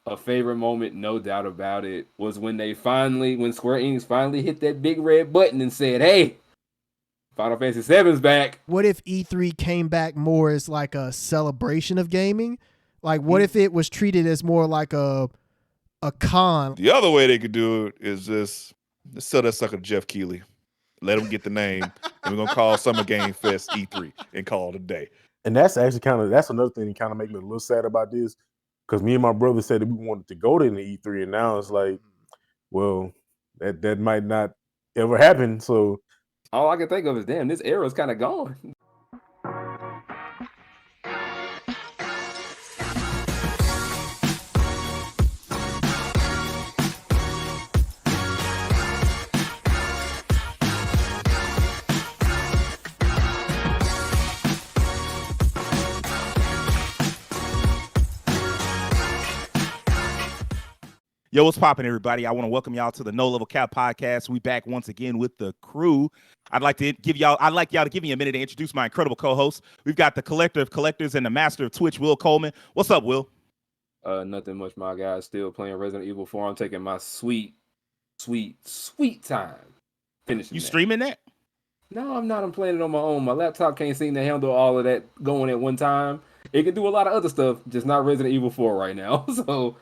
A favorite moment, no doubt about it, was when when Square Enix finally hit that big red button and said, "Hey, Final Fantasy VII's back." What if E3 came back more as like a celebration of gaming? Like, what Mm. if it was treated as more like a con? The other way they could do it is just sell that sucker to Jeff Keighley. Let him get the name, and we're gonna call Summer Game Fest E3 and call it a day. And that's actually that's another thing that kind of make me a little sad about this, because me and my brother said that we wanted to go to the E3, and now it's like, well, that might not ever happen. So All I can think of is, damn, this era's kind of gone. Yo, what's poppin', everybody? I want to welcome y'all to the No Level Cap podcast. We back once again with the crew. I'd like y'all to give me a minute to introduce my incredible co-hosts. We've got the collector of collectors and the master of Twitch, Will Coleman. What's up, Will? Nothing much, my guy. Still playing Resident Evil 4. I'm taking my sweet time finishing. You streaming that? No, I'm not. I'm playing it on my own. My laptop can't seem to handle all of that going at one time. It can do a lot of other stuff, just not Resident Evil 4 right now. So,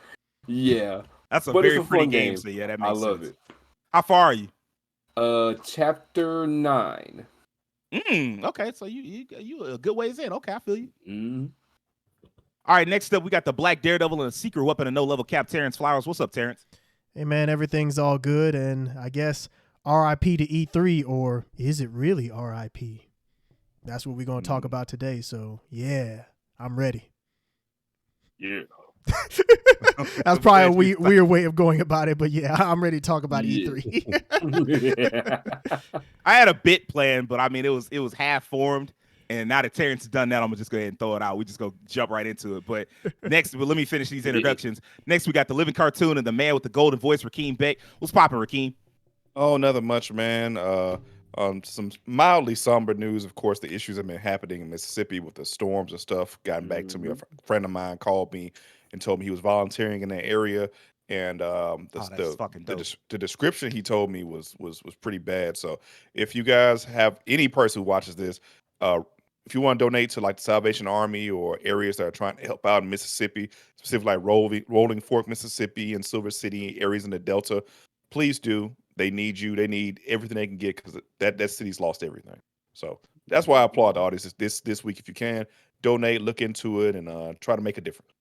yeah. That's a But very it's a pretty fun game. game. So yeah, that makes I love sense. it. How far are you? Chapter 9. Okay, so you a good ways in. Okay, I feel you. Mm. All right, next up we got the Black Daredevil and a secret weapon of No Level Cap, Terrence Flowers. What's up, Terrence? Hey man, everything's all good, and I guess RIP to E3, or is it really RIP? That's what we're gonna talk about today. So yeah, I'm ready. Yeah. That's probably a weird way of going about it, but yeah, I'm ready to talk about E3. I had a bit planned, but I mean it was half formed, and now that Terrence has done that, I'm gonna just go ahead and throw it out. We just go jump right into it. But next, let me finish these introductions. Next, we got the living cartoon and the man with the golden voice, Rakeem Beck. What's poppin', Rakeem? Oh, nothing much, man. Some mildly somber news. Of course, the issues have been happening in Mississippi with the storms and stuff. Gotten back to me. A friend of mine called me and told me he was volunteering in that area, and the description he told me was pretty bad. So, if you guys have any person who watches this, if you want to donate to like the Salvation Army or areas that are trying to help out in Mississippi, specifically like Rolling Fork, Mississippi, and Silver City areas in the Delta, please do. They need you. They need everything they can get because that city's lost everything. So that's why I applaud the audience this week. If you can donate, look into it, and try to make a difference.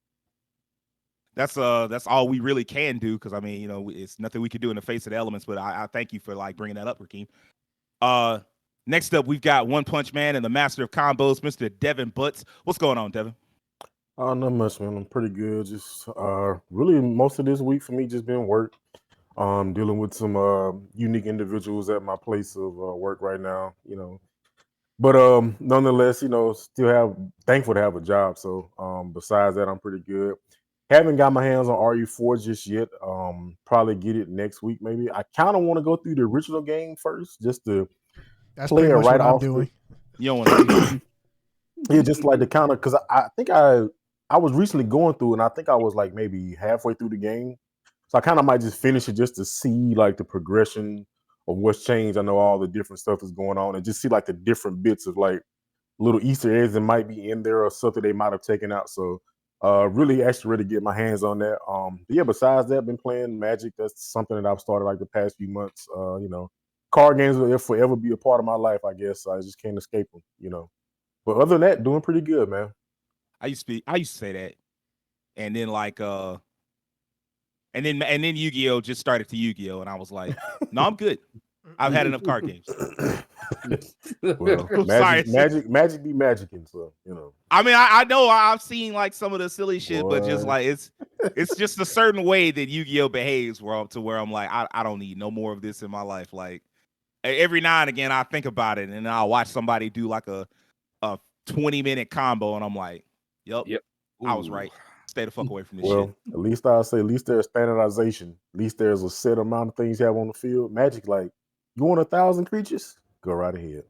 That's all we really can do, because I mean, you know, it's nothing we could do in the face of the elements. But I thank you for like bringing that up, Rakeem. Next up, we've got One Punch Man and the master of combos, Mr. Devin Butts. What's going on, Devin? not much, man. I'm pretty good. Just really most of this week for me just been work. Dealing with some unique individuals at my place of work right now, you know. But nonetheless, you know, still thankful to have a job. So besides that, I'm pretty good. Haven't got my hands on RE4 just yet. Probably get it next week, maybe. I kind of want to go through the original game first, just to play it right off. You don't want to. Yeah, just like the kind of, because I think I was recently going through, and I think I was like maybe halfway through the game. So I kind of might just finish it just to see like the progression of what's changed. I know all the different stuff is going on, and just see like the different bits of like little Easter eggs that might be in there or something they might have taken out. So really actually ready to get my hands on that. Yeah, besides that, been playing Magic. That's something that I've started like the past few months. You know, card games will forever be a part of my life, I guess. I just can't escape them, you know. But other than that, doing pretty good, man. I used to say that. And then like and then Yu-Gi-Oh just started to Yu-Gi-Oh, and I was like, no, I'm good. I've had enough card games. Well, magic be magicking, so you know. I mean, I know I've seen like some of the silly shit, but just like it's just a certain way that Yu-Gi-Oh behaves where I'm like, I don't need no more of this in my life. Like every now and again I think about it, and I'll watch somebody do like a 20-minute combo, and I'm like, yep. I was right. Stay the fuck away from this shit. Well, at least there's standardization. At least there's a set amount of things you have on the field. Magic, like, you want 1,000 creatures? Go right ahead.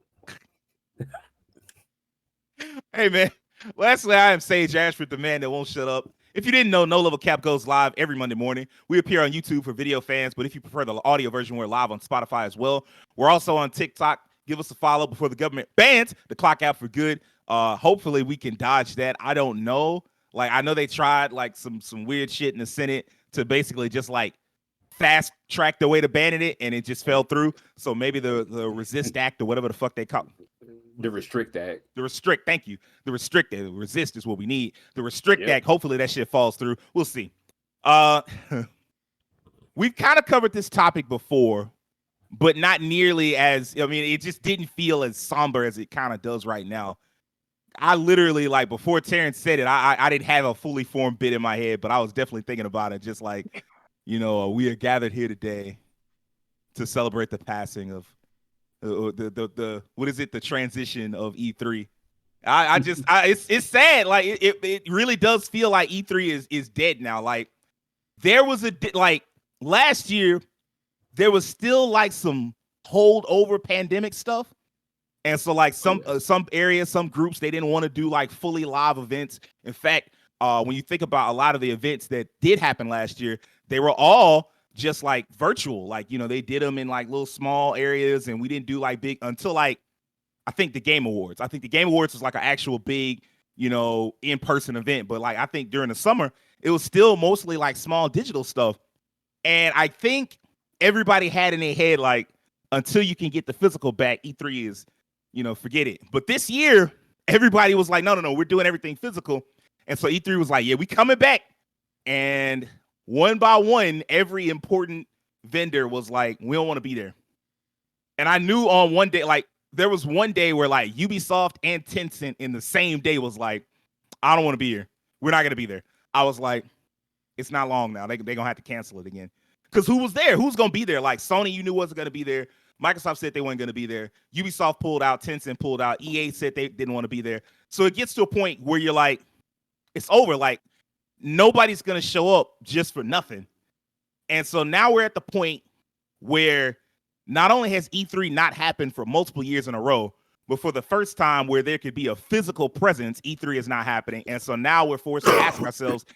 Hey, man. Lastly, I am Sage Ashford, the man that won't shut up. If you didn't know, No Level Cap goes live every Monday morning. We appear on YouTube for video fans, but if you prefer the audio version, we're live on Spotify as well. We're also on TikTok. Give us a follow before the government bans the clock out for good. Hopefully we can dodge that. I don't know. Like, I know they tried like some weird shit in the Senate to basically just like fast track the way to banning it, and it just fell through. So maybe the Resist Act or whatever the fuck they call it. The Restrict Act. The Restrict, thank you. The Restrict Act. Resist is what we need. The Restrict Act, hopefully that shit falls through. We'll see. We've kind of covered this topic before, but not nearly as, I mean, it just didn't feel as somber as it kind of does right now. I literally, like, before Terrence said it, I didn't have a fully formed bit in my head, but I was definitely thinking about it, just like, you know, we are gathered here today to celebrate the passing of the what is it? The transition of E3. It's sad. Like it really does feel like E3 is dead now. Like there was like last year, there was still like some holdover pandemic stuff. And so like some areas, some groups, they didn't want to do like fully live events. In fact, when you think about a lot of the events that did happen last year, they were all just like virtual. Like, you know, they did them in like little small areas, and we didn't do like big until like, I think the Game Awards. I think the Game Awards was like an actual big, you know, in-person event. But like, I think during the summer, it was still mostly like small digital stuff. And I think everybody had in their head, like, until you can get the physical back, E3 is, you know, forget it. But this year, everybody was like, no, we're doing everything physical. And so E3 was like, yeah, we coming back. And one by one, every important vendor was like, we don't want to be there. And I knew on one day, like, there was one day where like Ubisoft and Tencent in the same day was like, I don't want to be here. We're not going to be there. I was like, it's not long now. They're going to have to cancel it again. Because who was there? Who's going to be there? Like Sony, you knew wasn't going to be there. Microsoft said they weren't going to be there. Ubisoft pulled out. Tencent pulled out. EA said they didn't want to be there. So it gets to a point where you're like, it's over. Like, nobody's going to show up just for nothing. And so now we're at the point where not only has E3 not happened for multiple years in a row, but for the first time where there could be a physical presence, E3 is not happening. And so now we're forced to ask ourselves,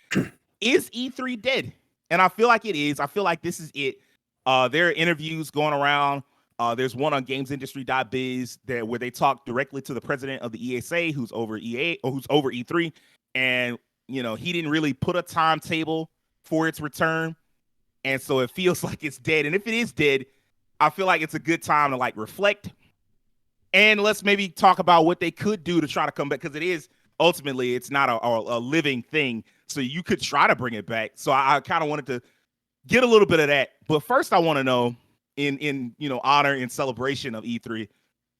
is E3 dead? And I feel like it is. I feel like this is it. There are interviews going around. There's one on gamesindustry.biz where they talk directly to the president of the ESA, who's over EA or who's over E3. And, you know, he didn't really put a timetable for its return. And so it feels like it's dead. And if it is dead, I feel like it's a good time to like reflect. And let's maybe talk about what they could do to try to come back. Because it is ultimately, it's not a living thing. So you could try to bring it back. So I kind of wanted to get a little bit of that. But first I want to know, in you know, honor and celebration of E3,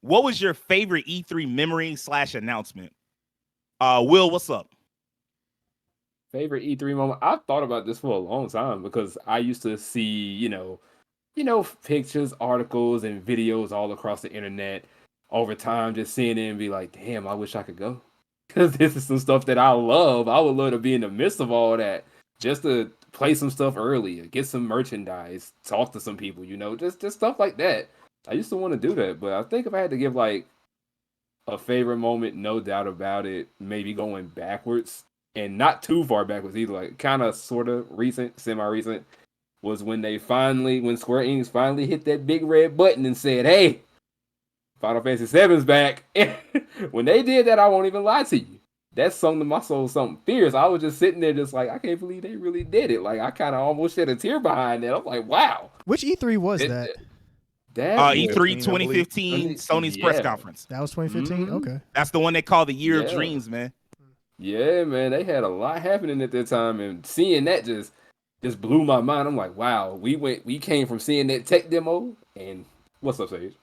what was your favorite E3 memory / announcement? Will, what's up? Favorite E3 moment? I've thought about this for a long time because I used to see, you know, pictures, articles, and videos all across the internet over time, just seeing it and be like, damn, I wish I could go. Because this is some stuff that I love. I would love to be in the midst of all that, just to play some stuff earlier, get some merchandise, talk to some people, you know, just stuff like that. I used to want to do that, but I think if I had to give like a favorite moment, no doubt about it, maybe going backwards, and not too far backwards either, like kind of sort of recent, semi-recent, was when Square Enix finally hit that big red button and said, hey, Final Fantasy VII's back. When they did that, I won't even lie to you, that sung to my soul something fierce. I was just sitting there just like, I can't believe they really did it. Like, I kind of almost shed a tear behind that. I'm like, wow. Which E3 was that? That E3 2015, Sony's press conference. That was 2015? Mm-hmm. Okay. That's the one they call the Year of Dreams, man. Yeah, man. They had a lot happening at that time, and seeing that just blew my mind. I'm like, wow, we came from seeing that tech demo, and what's up, Sage?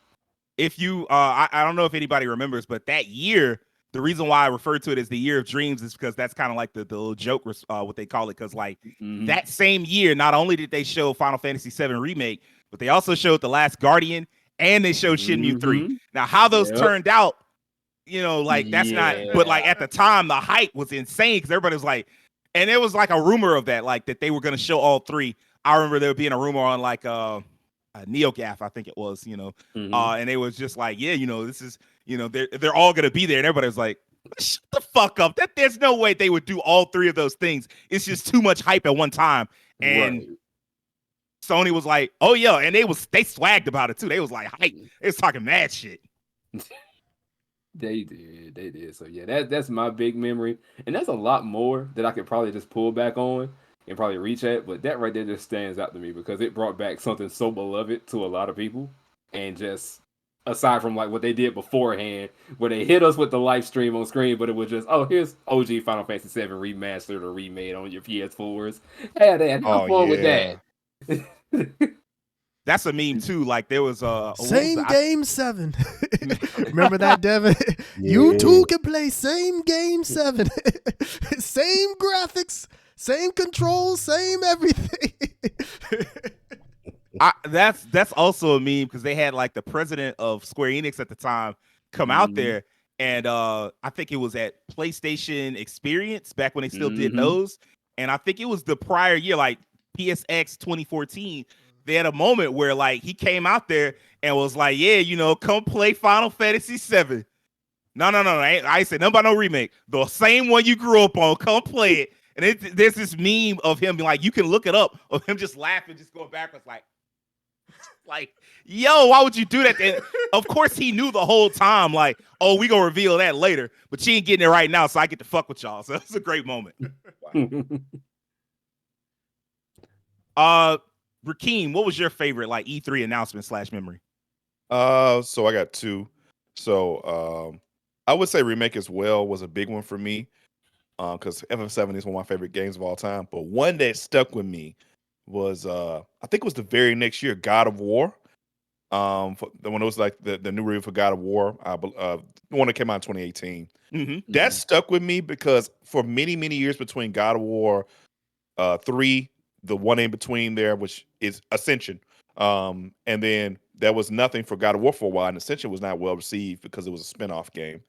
If you, I don't know if anybody remembers, but that year, the reason why I refer to it as the Year of Dreams is because that's kind of like the little joke, what they call it. Because like that same year, not only did they show Final Fantasy VII Remake, but they also showed The Last Guardian and they showed Shenmue 3. Now, how those turned out, you know, like that's not, but like at the time, the hype was insane because everybody was like, and there was like a rumor of that, like that they were going to show all three. I remember there being a rumor on like NeoGAF, I think it was, you know, and it was just like, yeah, you know, this is, you know, they're all going to be there. And everybody was like, Shut the fuck up. There's no way they would do all three of those things. It's just too much hype at one time. And Right. Sony was like, oh yeah, and they swagged about it too. They was like hype. They was talking mad shit. They did. So yeah, that's my big memory, and that's a lot more that I could probably just pull back on and probably reach at. But that right there just stands out to me because it brought back something so beloved to a lot of people, and just aside from like what they did beforehand, where they hit us with the live stream on screen, but it was just, oh, here's OG Final Fantasy VII remastered or remade on your PS4s. Hey, they had Oh fun with yeah. that. That's a meme too. Like there was Same game 7. Remember that, Devin? You too can play same game 7. Same graphics, same controls, same everything. That's also a meme because they had like the president of Square Enix at the time come out there, and I think it was at PlayStation Experience back when they still did those, and I think it was the prior year, like PSX 2014. They had a moment where like he came out there and was like, yeah, you know, come play Final Fantasy VII. No. I ain't said nothing about no remake. The same one you grew up on, come play it. And there's this meme of him being like, you can look it up, of him just laughing, just going backwards, like, yo, why would you do that? And of course he knew the whole time, like, oh, we gonna reveal that later, but she ain't getting it right now, so I get to fuck with y'all. So it's a great moment. Rakeem, what was your favorite like E3 announcement / memory? So I got two. So I would say remake as well was a big one for me. Because FF7 is one of my favorite games of all time. But one that stuck with me was I think it was the very next year, God of War. When it was like the new review for God of War, the one that came out in 2018. That stuck with me because for many, many years between God of War 3, the one in between there, which is Ascension, and then there was nothing for God of War for a while, and Ascension was not well received because it was a spinoff game.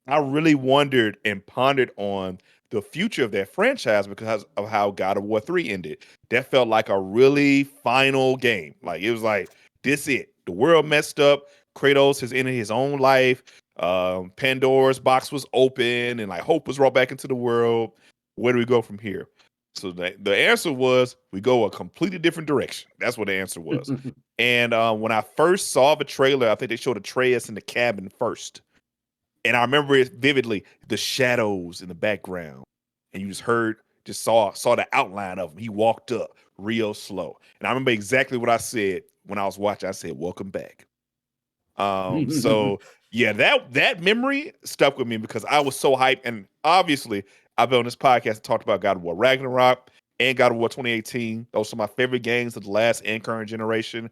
I really wondered and pondered on the future of that franchise because of how God of War 3 ended. That felt like a really final game. Like it was like, this it. The world messed up. Kratos has ended his own life. Pandora's box was open and like hope was brought back into the world. Where do we go from here? So the answer was we go a completely different direction. That's what the answer was. And when I first saw the trailer, I think they showed Atreus in the cabin first. And I remember it vividly, the shadows in the background. And you just saw the outline of him. He walked up real slow. And I remember exactly what I said when I was watching. I said, welcome back. So yeah, that memory stuck with me because I was so hyped. And obviously, I've been on this podcast and talked about God of War Ragnarok and God of War 2018. Those are my favorite games of the last and current generation.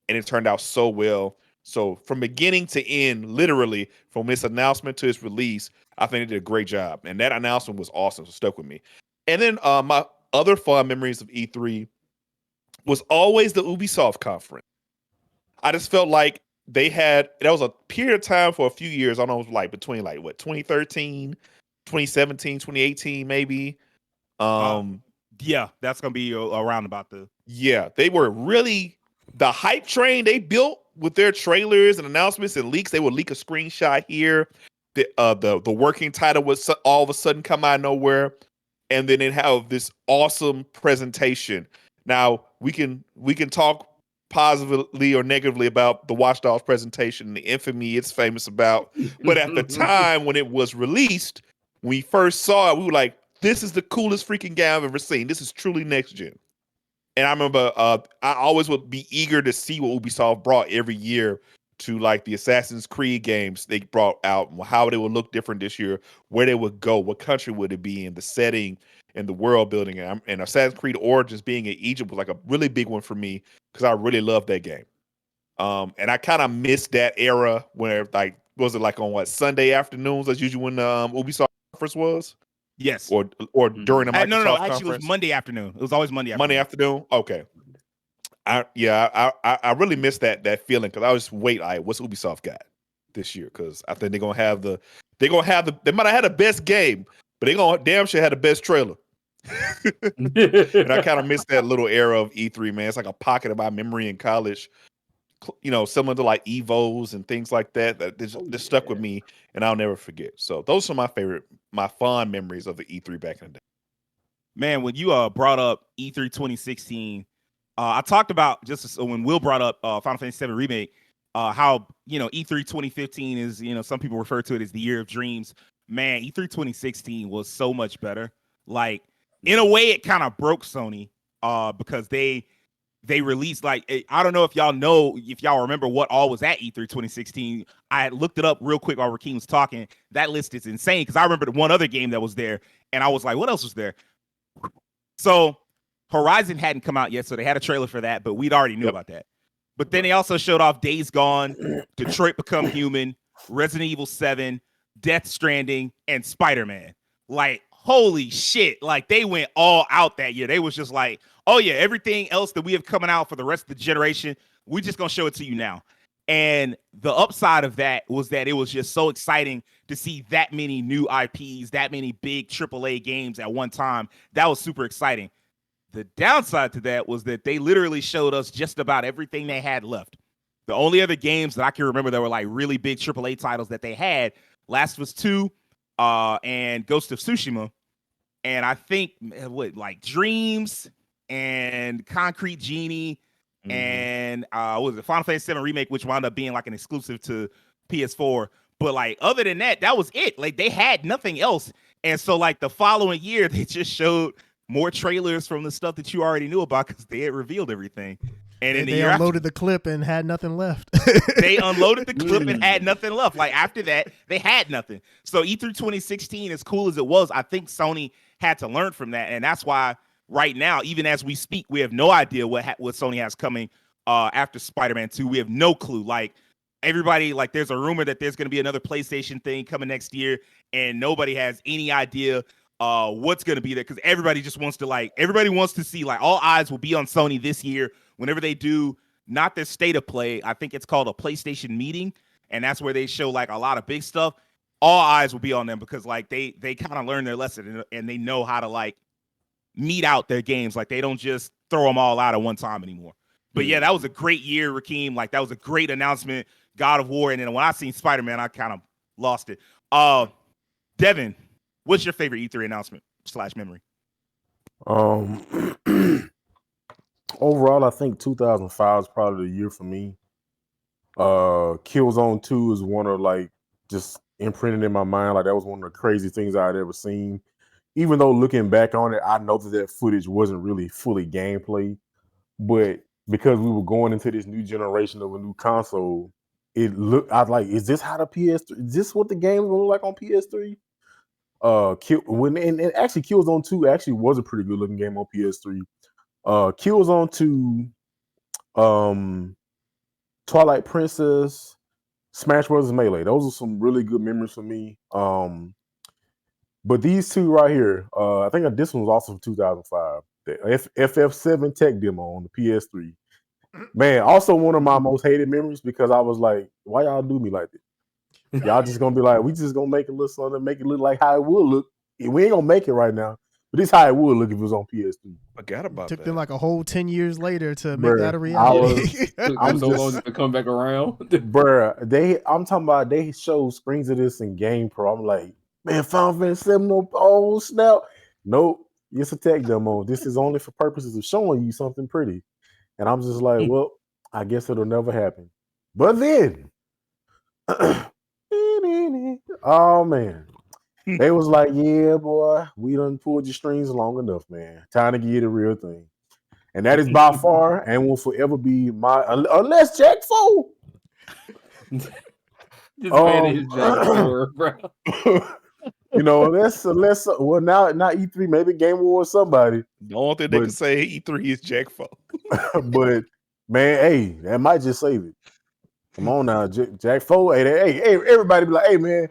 And it turned out so well. So from beginning to end, literally from this announcement to its release, I think they did a great job. And that announcement was awesome. So stuck with me. And then my other fond memories of E3 was always the Ubisoft conference. I just felt like that was a period of time for a few years. I don't know, it was like between like what, 2013, 2017, 2018, maybe. Yeah, that's gonna be around about Yeah, they were really the hype train they built with their trailers and announcements and leaks. They would leak a screenshot here. The working title would all of a sudden come out of nowhere, and then it have this awesome presentation. Now we can talk positively or negatively about the Watch Dogs presentation and the infamy it's famous about. But at the time when it was released, when we first saw it, we were like, this is the coolest freaking game I've ever seen. This is truly next gen. And I remember I always would be eager to see what Ubisoft brought every year to like the Assassin's Creed games they brought out, how they would look different this year, where they would go, what country would it be in, the setting and the world building. And Assassin's Creed Origins being in Egypt was like a really big one for me because I really loved that game. And I kind of missed that era where like, was it like on what, Sunday afternoons? That's usually when Ubisoft conference was? Yes. Or during the Microsoft no. Actually, conference? it was Monday afternoon. It was always Monday afternoon. Monday afternoon? Okay. I really missed that feeling because I was just wait, what's Ubisoft got this year? Because I think they might have had the best game, but they gonna damn sure had the best trailer. And I kind of missed that little era of E3, man. It's like a pocket of my memory in college. similar to like Evos and things like that. That just stuck with me, and I'll never forget. So those are my fond memories of the E3 back in the day. Man, when you brought up E3 2016, I talked about just when Will brought up Final Fantasy VII Remake, how E3 2015 is, some people refer to it as the year of dreams. Man, E3 2016 was so much better. Like, in a way, it kind of broke Sony because they released, like, I don't know if y'all remember what all was at E3 2016. I looked it up real quick while Rakeem was talking. That list is insane because I remember the one other game that was there, and I was like, what else was there? So Horizon hadn't come out yet, so they had a trailer for that, but we'd already knew about that. But then they also showed off Days Gone, Detroit Become Human, Resident Evil 7, Death Stranding, and Spider-Man. Like, holy shit. Like, they went all out that year. They was just like, oh yeah, everything else that we have coming out for the rest of the generation, we're just going to show it to you now. And the upside of that was that it was just so exciting to see that many new IPs, that many big AAA games at one time. That was super exciting. The downside to that was that they literally showed us just about everything they had left. The only other games that I can remember that were like really big AAA titles that they had, Last of Us 2 and Ghost of Tsushima. And I think like Dreams and Concrete Genie and what was it, Final Fantasy VII Remake, which wound up being like an exclusive to PS4. But like other than that, that was it. Like they had nothing else. And so like the following year, they just showed more trailers from the stuff that you already knew about because they had revealed everything. And they unloaded the clip and had nothing left. They unloaded the clip and had nothing left. Like after that, they had nothing. So E3 2016, as cool as it was, I think Sony had to learn from that. And that's why right now, even as we speak, we have no idea what Sony has coming after Spider-Man 2. We have no clue. Like everybody, like there's a rumor that there's going to be another PlayStation thing coming next year, and nobody has any idea what's going to be there because everybody just wants to see, like all eyes will be on Sony this year whenever they do not their state of play. I think it's called a PlayStation meeting, and that's where they show like a lot of big stuff. All eyes will be on them because like they kind of learned their lesson and they know how to like meet out their games. Like they don't just throw them all out at one time anymore. But yeah, that was a great year, Rakeem. Like that was a great announcement. God of War, and then when I seen Spider-Man, I kind of lost it. Devin, what's your favorite E3 announcement / memory? Overall, I think 2005 is probably the year for me. Killzone 2 is one of like just imprinted in my mind. Like that was one of the crazy things I had ever seen. Even though looking back on it, I know that footage wasn't really fully gameplay, but because we were going into this new generation of a new console, it looked. I was like, is this how the PS3? Is this what the games will look like on PS3? And actually, Killzone 2 actually was a pretty good looking game on PS3. Killzone 2, Twilight Princess, Smash Bros. Melee. Those are some really good memories for me. But these two right here, I think this one was also from 2005. The FF7 tech demo on the PS3. Man, also one of my most hated memories because I was like, why y'all do me like this? Y'all just gonna be like, we just gonna make it look something, make it look like how it would look. We ain't gonna make it right now, but this is how it would look if it was on PS3. Forgot about Took that. them like a whole 10 years later to make that a reality. I'm so long to come back around. I'm talking about they show screens of this in GamePro. I'm like, man, Final Fantasy 7, no, oh snap. Nope, it's a tech demo. This is only for purposes of showing you something pretty. And I'm just like, well, I guess it'll never happen. But then, oh man, they was like, yeah, boy, we done pulled your strings long enough, man. Time to give you the real thing. And that is by far and will forever be my, unless Jack Foe. Just man his Jack 4, bro. Unless well now not E3, maybe Game Awards somebody. The only thing they can say E3 is Jack Foe. But man, hey, that might just save it. Come on now, Jack Foe. Hey, everybody be like, hey man,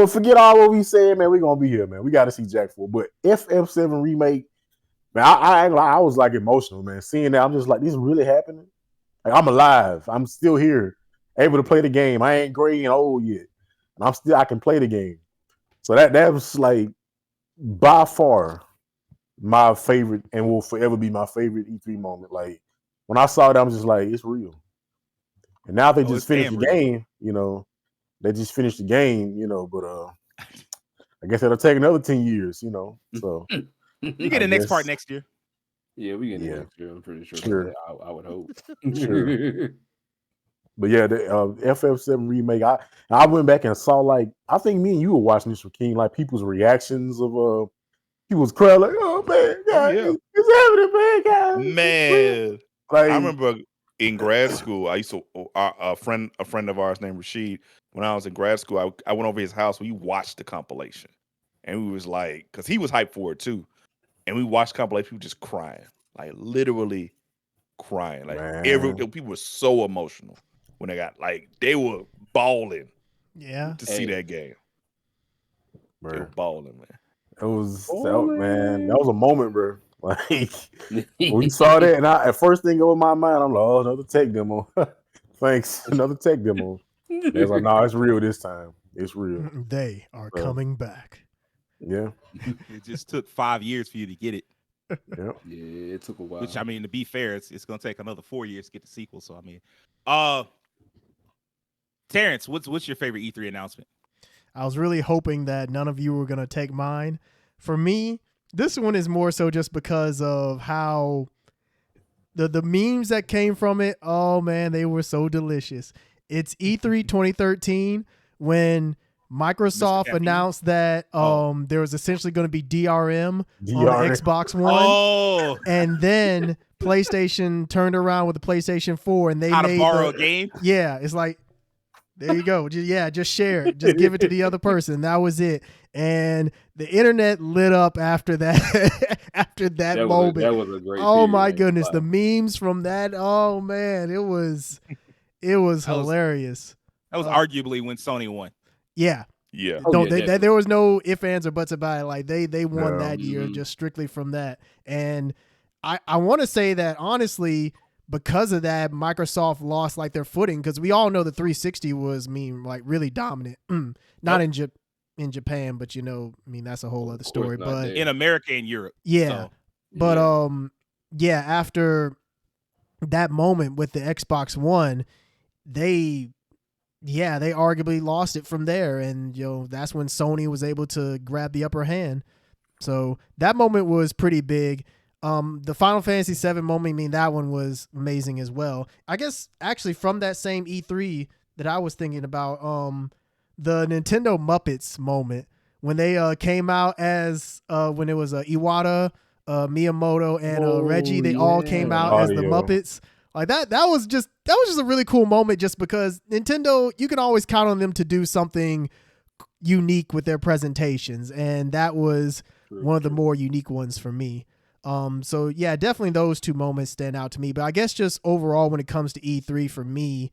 forget all what we said, man. We gonna be here, man. We got to see Jack Foe. But FF7 remake, man, I was like emotional, man. Seeing that, I'm just like, this is really happening. Like I'm alive. I'm still here, able to play the game. I ain't gray and old yet, and I can play the game. So that was like by far my favorite and will forever be my favorite E3 moment. Like when I saw it, I was just like, it's real. And now they Oh, just it's finished damn the real. game, you know. They just finished the game, you know, but I guess it'll take another 10 years, you know. So You get I the next part guess next year. Yeah, we get it yeah, next year. I'm pretty sure for that. sure, I would hope. sure. But yeah, the FF7 remake. I went back and saw like I think me and you were watching this with King, like people's reactions of people's crowd, like, oh man, Oh God, yeah, it's happening, man, God, it's real. man. Like, I remember in grad school, I used to a friend of ours named Rashid. When I was in grad school, I went over his house. We watched the compilation, and we was like, because he was hyped for it too, and we watched the compilation. People just crying, like literally crying. Like man, people were so emotional when they were bawling Yeah. to see Hey, that game. They were bro, bawling, man. man, that was a moment, bro. Like when we yeah, saw that, and at first thing over my mind, I'm like, oh, another tech demo. Thanks, another tech demo. They was like, no, it's real this time. It's real. They are So, coming back. yeah, It just took 5 years for you to get it. yeah. it took a while. Which I mean, to be fair, it's gonna take another 4 years to get the sequel. So I mean, Terrence, what's your favorite E3 announcement? I was really hoping that none of you were going to take mine. For me, this one is more so just because of how the memes that came from it, oh man, they were so delicious. It's E3 2013 when Microsoft Caffeine? announced that Oh. there was essentially going to be DRM on the DRM. Xbox One. Oh, And then PlayStation turned around with the PlayStation 4 and they how to made borrow a game? Yeah, it's like, there you go. Just share it. Just give it to the other person. That was it. And the internet lit up after that after that moment. That was a great Oh period, my man. goodness, Wow. the memes from that. Oh man, it was hilarious. That was arguably when Sony won. Yeah. Yeah. Oh, Don't yeah, they, there was no ifs, ands, or buts about it. Like they won Yeah. that year Mhm. just strictly from that. And I want to say that honestly, because of that, Microsoft lost like their footing because we all know the 360 was like really dominant. Not in Japan, but that's a whole other course story. not But there. In America and Europe. yeah, So, but yeah, after that moment with the Xbox One, they arguably lost it from there, and that's when Sony was able to grab the upper hand. So that moment was pretty big. The Final Fantasy VII moment, I mean, that one was amazing as well. I guess actually from that same E3 that I was thinking about, the Nintendo Muppets moment when they came out as when it was Iwata, Miyamoto, and Reggie. They all came out as the Audio. Muppets. Like that was just a really cool moment just because Nintendo, you can always count on them to do something unique with their presentations, and that was one of the more unique ones for me. So yeah, definitely those two moments stand out to me. But I guess just overall when it comes to E3 for me,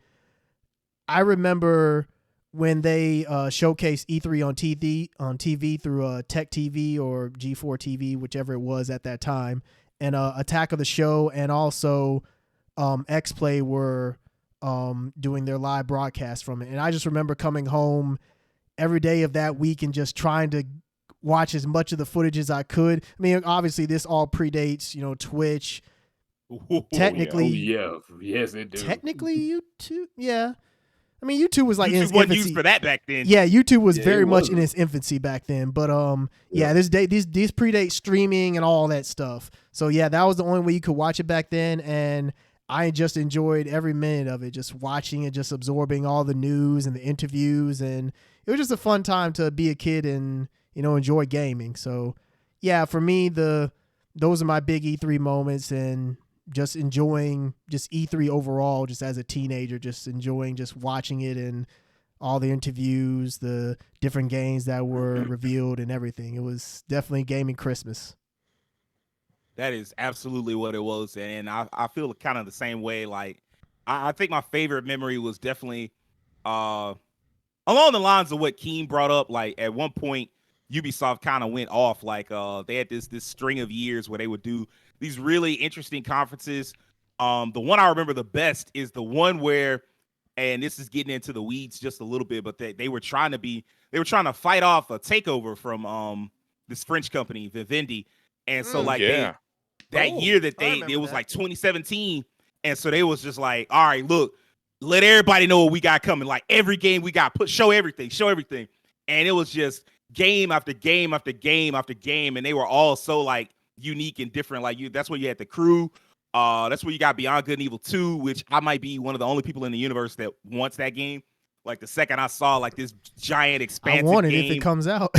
I remember when they showcased E3 on TV through Tech TV or G4 TV, whichever it was at that time, and Attack of the Show and also X-Play were doing their live broadcast from it. And I just remember coming home every day of that week and just trying to watch as much of the footage as I could. I mean, obviously this all predates, Twitch. Technically, yes, it do. Technically, YouTube, yeah. I mean, YouTube was like in YouTube its wasn't infancy. used for that back then. Yeah, YouTube was Yeah, very it much wasn't. in its infancy back then. But these predate streaming and all that stuff. So yeah, that was the only way you could watch it back then, and I just enjoyed every minute of it, just watching it, just absorbing all the news and the interviews, and it was just a fun time to be a kid and enjoy gaming. So yeah, for me, those are my big E3 moments, and just enjoying just E3 overall, just as a teenager, just enjoying just watching it and all the interviews, the different games that were revealed and everything. It was definitely gaming Christmas. That is absolutely what it was. And I feel kind of the same way. Like, I think my favorite memory was definitely along the lines of what Keem brought up. Like, at one point, Ubisoft kind of went off. Like, they had this string of years where they would do these really interesting conferences. The one I remember the best is the one where, and this is getting into the weeds just a little bit, but they were trying to fight off a takeover from this French company, Vivendi. And so that year that it was like 2017. And so they was just like, all right, look, let everybody know what we got coming. Like every game we got, show everything. And it was just game after game after game after game, and they were all so like unique and different. Like that's where you had the crew. That's where you got Beyond Good and Evil 2, which I might be one of the only people in the universe that wants that game. Like the second I saw like this giant expansive I want it game, if it comes out.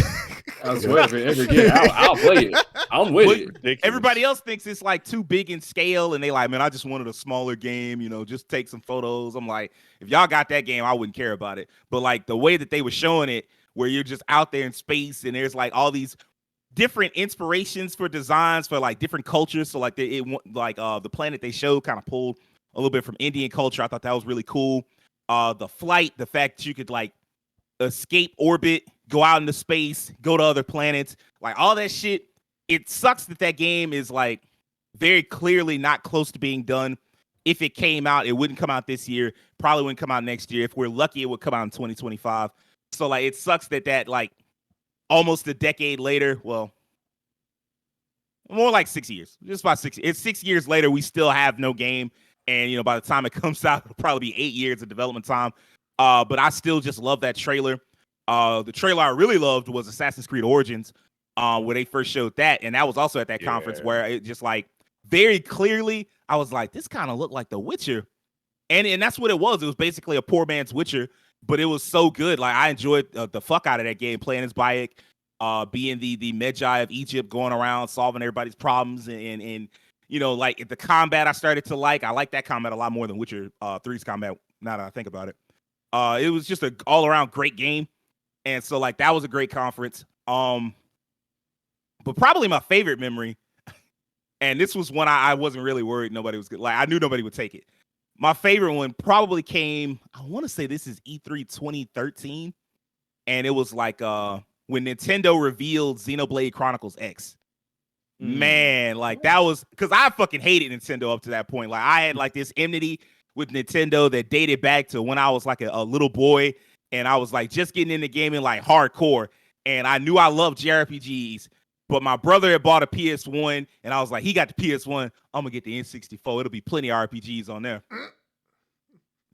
I swear, if it ever get out, I'll play it. I'm with it. Ridiculous. everybody else thinks it's like too big in scale, and they like, man, I just wanted a smaller game, just take some photos. I'm like, if y'all got that game, I wouldn't care about it. But like the way that they were showing it, where you're just out there in space, and there's like all these different inspirations for designs for like different cultures. So like the planet they showed kind of pulled a little bit from Indian culture. I thought that was really cool. The flight, the fact that you could like escape orbit, go out into space, go to other planets, like all that shit. It sucks that game is like very clearly not close to being done. If it came out, it wouldn't come out this year. Probably wouldn't come out next year. If we're lucky, it would come out in 2025. So like it sucks that like almost a decade later, well, more like 6 years, just about 6. It's 6 years later, we still have no game. And, by the time it comes out, it'll probably be 8 years of development time. But I still just love that trailer. The trailer I really loved was Assassin's Creed Origins, where they first showed that. And that was also at that conference where it just like very clearly, I was like, this kind of looked like The Witcher. And that's what it was. It was basically a poor man's Witcher, but it was so good. Like I enjoyed the fuck out of that game, playing as Bayek, being the Magi of Egypt, going around solving everybody's problems, and like the combat I started to like. I like that combat a lot more than Witcher 3's combat. Now that I think about it, it was just an all around great game, and so like that was a great conference. But probably my favorite memory, and this was one I wasn't really worried nobody was good. Like I knew nobody would take it. My favorite one probably came, I want to say this is E3 2013. And it was like when Nintendo revealed Xenoblade Chronicles X. Man, like that was, because I fucking hated Nintendo up to that point. Like I had like this enmity with Nintendo that dated back to when I was like a little boy. And I was like just getting into gaming like hardcore. And I knew I loved JRPGs. But my brother had bought a PS1, and I was like, he got the PS1. I'm going to get the N64. It'll be plenty of RPGs on there.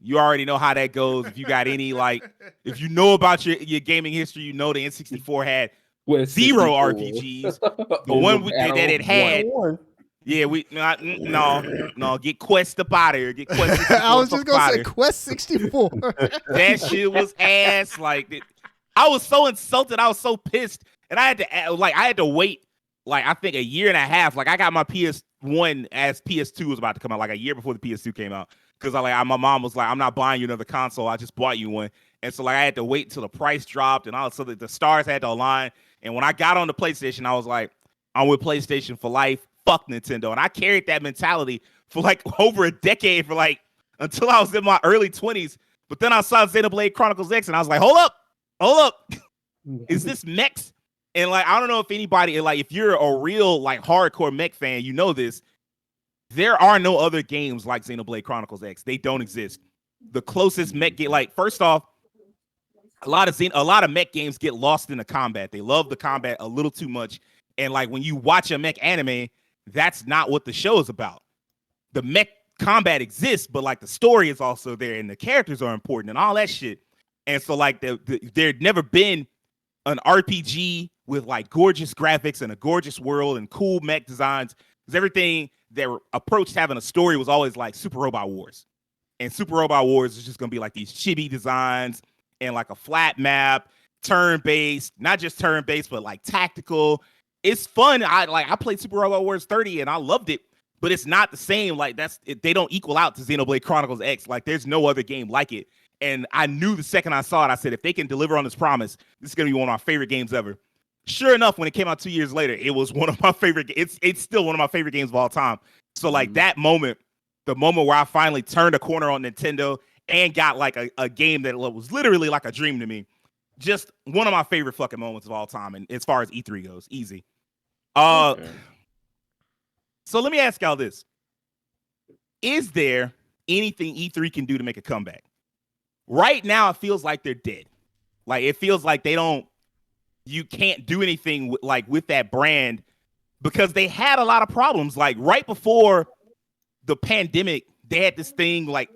You already know how that goes. If you got any, like, if you know about your gaming history, the N64 had zero RPGs. The one that it had, yeah, get Quest up out of here. Get Quest 64 I was just going to say Quest 64. That shit was ass. Like, I was so insulted. I was so pissed. And I had to wait, like, I think a year and a half. Like, I got my PS1 as PS2 was about to come out, like a year before the PS2 came out. Because my mom was like, I'm not buying you another console. I just bought you one. And so, like, I had to wait until the price dropped and all, so that the stars had to align. And when I got on the PlayStation, I was like, I'm with PlayStation for life. Fuck Nintendo. And I carried that mentality for, like, over a decade, for, like, until I was in my early 20s. But then I saw Xenoblade Chronicles X, and I was like, hold up. Is this mechs? And like, I don't know if anybody, like, if you're a real like hardcore mech fan, you know this. There are no other games like Xenoblade Chronicles X. They don't exist. The closest mech game, like, first off, a lot of mech games get lost in the combat. They love the combat a little too much. And like when you watch a mech anime, that's not what the show is about. The mech combat exists, but like the story is also there, and the characters are important and all that shit. And so like there'd never been an RPG with like gorgeous graphics and a gorgeous world and cool mech designs, because everything that approached having a story was always like Super Robot Wars. And Super Robot Wars is just going to be like these chibi designs and like a flat map, turn-based, not just turn-based, but like tactical. It's fun. I played Super Robot Wars 30 and I loved it, but it's not the same. Like they don't equal out to Xenoblade Chronicles X. Like there's no other game like it. And I knew the second I saw it, I said, if they can deliver on this promise, this is going to be one of my favorite games ever. Sure enough, when it came out 2 years later, it was one of my favorite. It's still one of my favorite games of all time. So like that moment, the moment where I finally turned a corner on Nintendo and got like a game that was literally like a dream to me, just one of my favorite fucking moments of all time. And as far as E3 goes, easy. Okay. So let me ask y'all this. Is there anything E3 can do to make a comeback? Right now, it feels like they're dead. Like it feels like you can't do anything with that brand, because they had a lot of problems. Like right before the pandemic, they had this thing like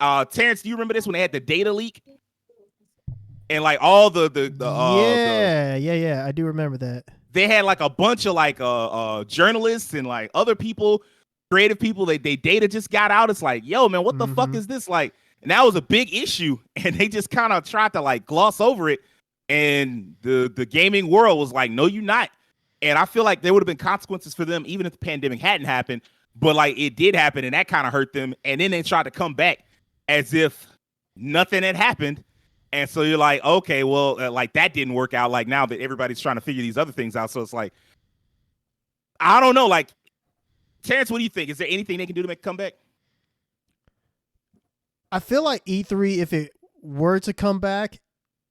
Terrence, do you remember this when they had the data leak? And like all the yeah, I do remember that. They had like a bunch of like journalists and like other people, creative people. They data just got out. It's like, yo, man, what the fuck is this like? And that was a big issue, and they just kind of tried to like gloss over it. And the gaming world was like, no, you're not. And I feel like there would have been consequences for them even if the pandemic hadn't happened. But like it did happen, and that kind of hurt them. And then they tried to come back as if nothing had happened. And so you're like, okay, well, like that didn't work out. Like now that everybody's trying to figure these other things out. So it's like, I don't know. Like, Terrence, what do you think? Is there anything they can do to make a comeback? I feel like E3, if it were to come back,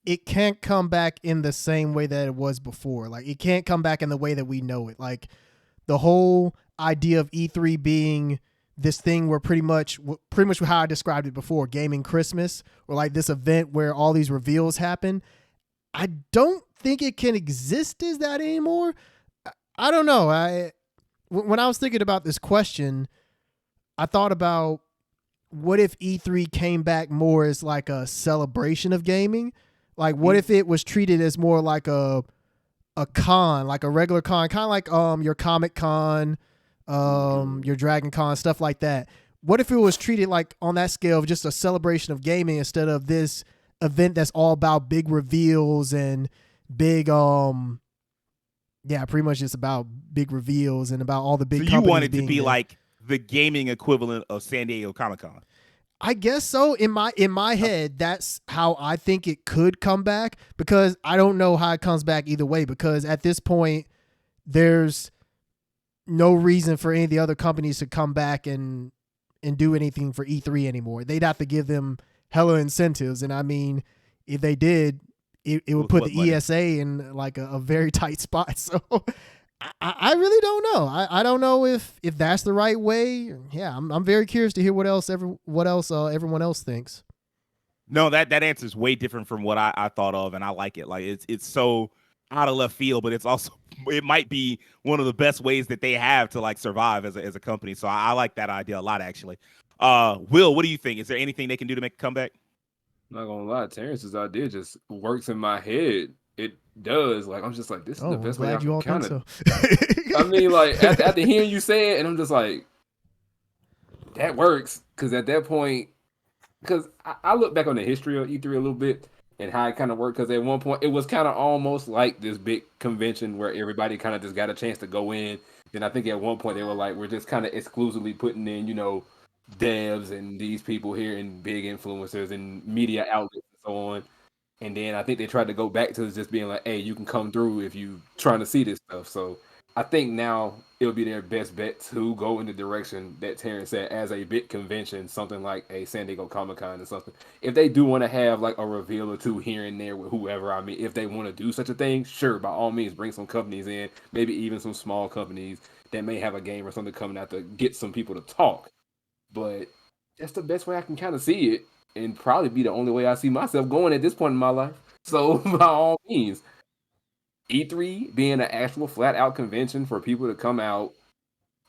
it can't come back in the same way that it was before. Like, it can't come back in the way that we know it. Like, the whole idea of E3 being this thing where pretty much how I described it before, gaming Christmas, or like this event where all these reveals happen. I don't think it can exist as that anymore. I don't know. When I was thinking about this question, I thought about what if E3 came back more as like a celebration of gaming? Like what if it was treated as more like a con, like a regular con, kind of like your Comic Con, your Dragon Con, stuff like that. What if it was treated like on that scale of just a celebration of gaming instead of this event that's all about big reveals and big pretty much just about big reveals and about all the big companies. So you want it to be there. Like the gaming equivalent of San Diego Comic Con. I guess so. In my head, that's how I think it could come back, because I don't know how it comes back either way, because at this point there's no reason for any of the other companies to come back and do anything for E3 anymore. They'd have to give them hella incentives. And I mean, if they did, it would put the money? ESA in like a very tight spot. So I really don't know. I don't know if that's the right way. Yeah, I'm very curious to hear what else everyone else thinks. No, that answer is way different from what I thought of, and I like it. Like it's so out of left field, but it might be one of the best ways that they have to like survive as a company. So I like that idea a lot, actually. Will, what do you think? Is there anything they can do to make a comeback? Not gonna lie, Terrence's idea just works in my head. It does. Like I'm just like, this is the best way I can kind of. I mean, like after hearing you say it, and I'm just like, that works, because at that point, because I look back on the history of E3 a little bit and how it kind of worked. Because at one point, it was kind of almost like this big convention where everybody kind of just got a chance to go in. And I think at one point they were like, we're just kind of exclusively putting in, devs and these people here and big influencers and media outlets and so on. And then I think they tried to go back to just being like, hey, you can come through if you trying to see this stuff. So I think now it'll be their best bet to go in the direction that Terrence said, as a big convention, something like a San Diego Comic Con or something. If they do want to have like a reveal or two here and there with whoever, I mean, if they want to do such a thing, sure, by all means, bring some companies in, maybe even some small companies that may have a game or something coming out to get some people to talk. But that's the best way I can kind of see it, and probably be the only way I see myself going at this point in my life. So by all means, E3 being an actual flat out convention for people to come out,